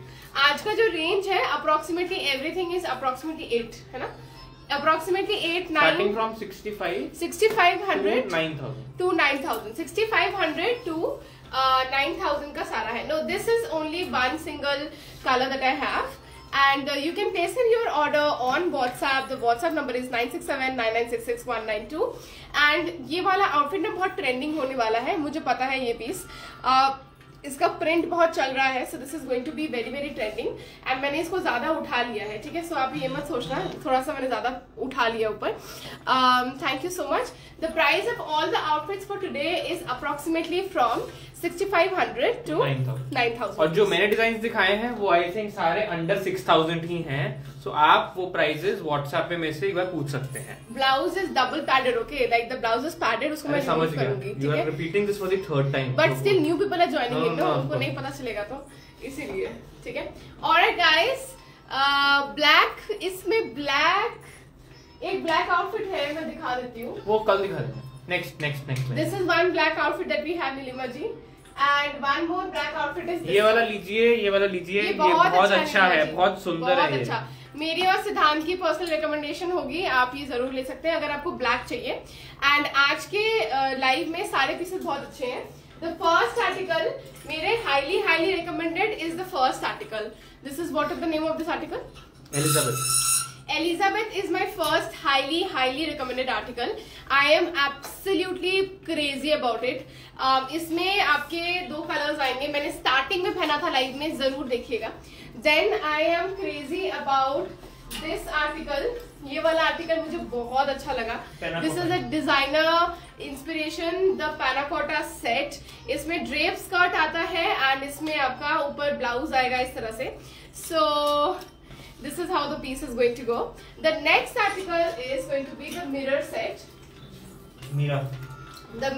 आज का जो रेंज है approximately everything is approximately 8, है ना? Approximately 8, 9, starting from 6500 to 9000, 6500 to 9000 का सारा है। No, this is only one single color that I have, and you can place in your order on WhatsApp. The WhatsApp number is 9679966192, and ये वाला आउटफिट ना बहुत ट्रेंडिंग होने वाला है, मुझे पता है। ये पीस इसका प्रिंट बहुत चल रहा है, so this is going to be very very trending, and मैंने इसको ज्यादा उठा लिया है। ठीक है, सो आप ये मत सोचना थोड़ा सा मैंने ज्यादा उठा लिया ऊपर। Thank you so much. The price of all the outfits for today is approximately from 6500 to 9000। और जो मैंने डिजाइन दिखाए हैं वो आई थिंक सारे अंडर 6000 ही हैं, सो आप वो प्राइसेस व्हाट्सएप पे में से एक बार पूछ सकते हैं। Blouse is double padded, okay, like the blouse is padded, उसको मैं समझ करूंगी। You are repeating this for the third time, but still new people are joining in, तो उनको नहीं पता चलेगा, तो इसीलिए। ठीक है, ऑलराइट गाइस, ब्लैक, इसमें ब्लैक एक ब्लैक आउटफिट है, मैं दिखा देती हूँ, वो कल दिखा देंगे। Next this is one black outfit that we have Neelima ji, and one more black outfit is ये वाला लीजिए, ये वाला लीजिए, ये बहुत अच्छा है, बहुत सुंदर है, अच्छा। मेरी और सिद्धांत की पर्सनल रिकमेंडेशन होगी, आप ये जरूर ले सकते हैं अगर आपको ब्लैक चाहिए। एंड आज के लाइव में सारे पीसेस बहुत अच्छे हैं। द फर्स्ट आर्टिकल मेरे highly highly recommended is the first article. This is what is the name of this article? Elizabeth is my first highly recommended article. I am absolutely crazy about it. इसमें आपके 2 कलर्स आएंगे, मैंने स्टार्टिंग में पहना था लाइव में, जरूर देखिएगा। Then I am crazy about this article. ये वाला आर्टिकल मुझे बहुत अच्छा लगा। This is a designer inspiration, the panna cotta set. इसमें ड्रेप स्कर्ट आता है एंड इसमें आपका ऊपर ब्लाउज आएगा इस तरह से। So this is how the piece is going to go. The next article is going to be the mirror set. The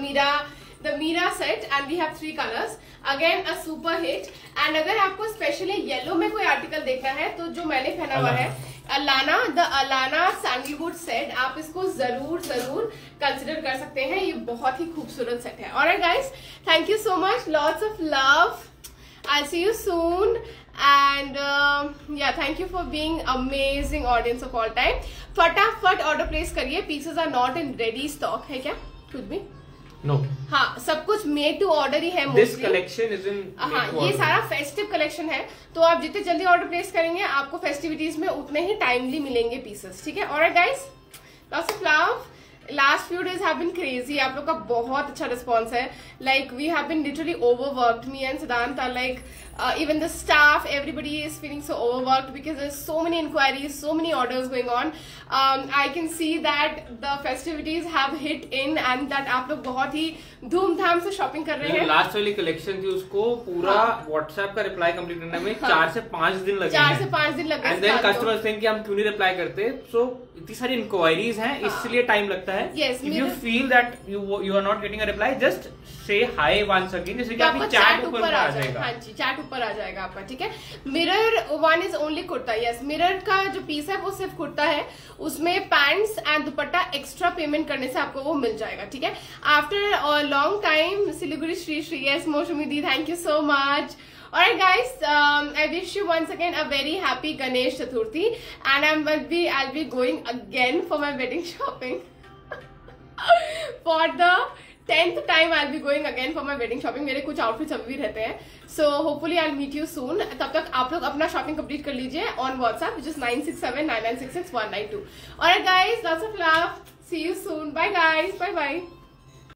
Mira set, and we have 3 colors. Again a super hit. And अगर आपको स्पेशली येलो में कोई आर्टिकल देखना है तो जो मैंने पहना हुआ है अलाना सैंडलवुड सेट, आप इसको जरूर कंसिडर कर सकते हैं। ये बहुत ही खूबसूरत सेट है। Alright guys, thank you so much, lots of love, I'll see you soon, and yeah, thank you for being amazing audience of all time. फटाफट ऑर्डर प्लेस करिए, pieces are not in ready stock है क्या कुछ भी? नो, हाँ, सब कुछ मेड टू ऑर्डर ही है। दिस कलेक्शन इज इन, हाँ, ये सारा फेस्टिव कलेक्शन है, तो आप जितने जल्दी ऑर्डर प्लेस करेंगे आपको फेस्टिविटीज में उतने ही टाइमली मिलेंगे पीसेस। ठीक है, alright guys, lots of love. Last few days have been crazy, आप लोग का बहुत अच्छा रिस्पॉन्स है। Like we have been literally overworked, me and Siddhant are like even the staff, everybody is feeling so overworked because there's so many inquiries, so many orders going on. I can see that the festivities have hit in and that आप लोग बहुत ही धूमधाम से शॉपिंग कर रहे हैं। लास्ट वाली कलेक्शन थी, उसको पूरा व्हाट्सएप का रिप्लाई कंप्लीट करने में 4 से 5 दिन लगे। 4 से 5 दिन लगे। एंड देन कस्टमर्स थिंक कि हम क्यों नहीं रिप्लाई करते, सो इतनी सारी इंक्वायरीज हैं, इसलिए टाइम लगता है। Yes, if you feel that you are not getting a reply, just say hi once again, जैसे कि आपकी चैट ऊपर आ जाएगा। हाँ जी, चैट ऊपर आ जाएगा आपका। ठीक है, mirror one is only kurta. Yes, mirror का जो पीस है वो सिर्फ कुर्ता है, उसमें pants and dupatta extra payment करने से आपको वो मिल जाएगा। ठीक है, after long time Siliguri Shri yes Mousumi di, thank you so much. Alright guys, I wish you once again a very happy Ganesh Chaturthi, and I'll be going again for my wedding shopping. For the 10th time I'll be going again for my wedding shopping. मेरे कुछ outfits अभी भी रहते हैं. So hopefully I'll meet you soon. तब तक आप लोग अपना shopping complete कर लीजिए on WhatsApp, which is 9679966 192. Alright guys, lots of love. See you soon. Bye guys. Bye bye.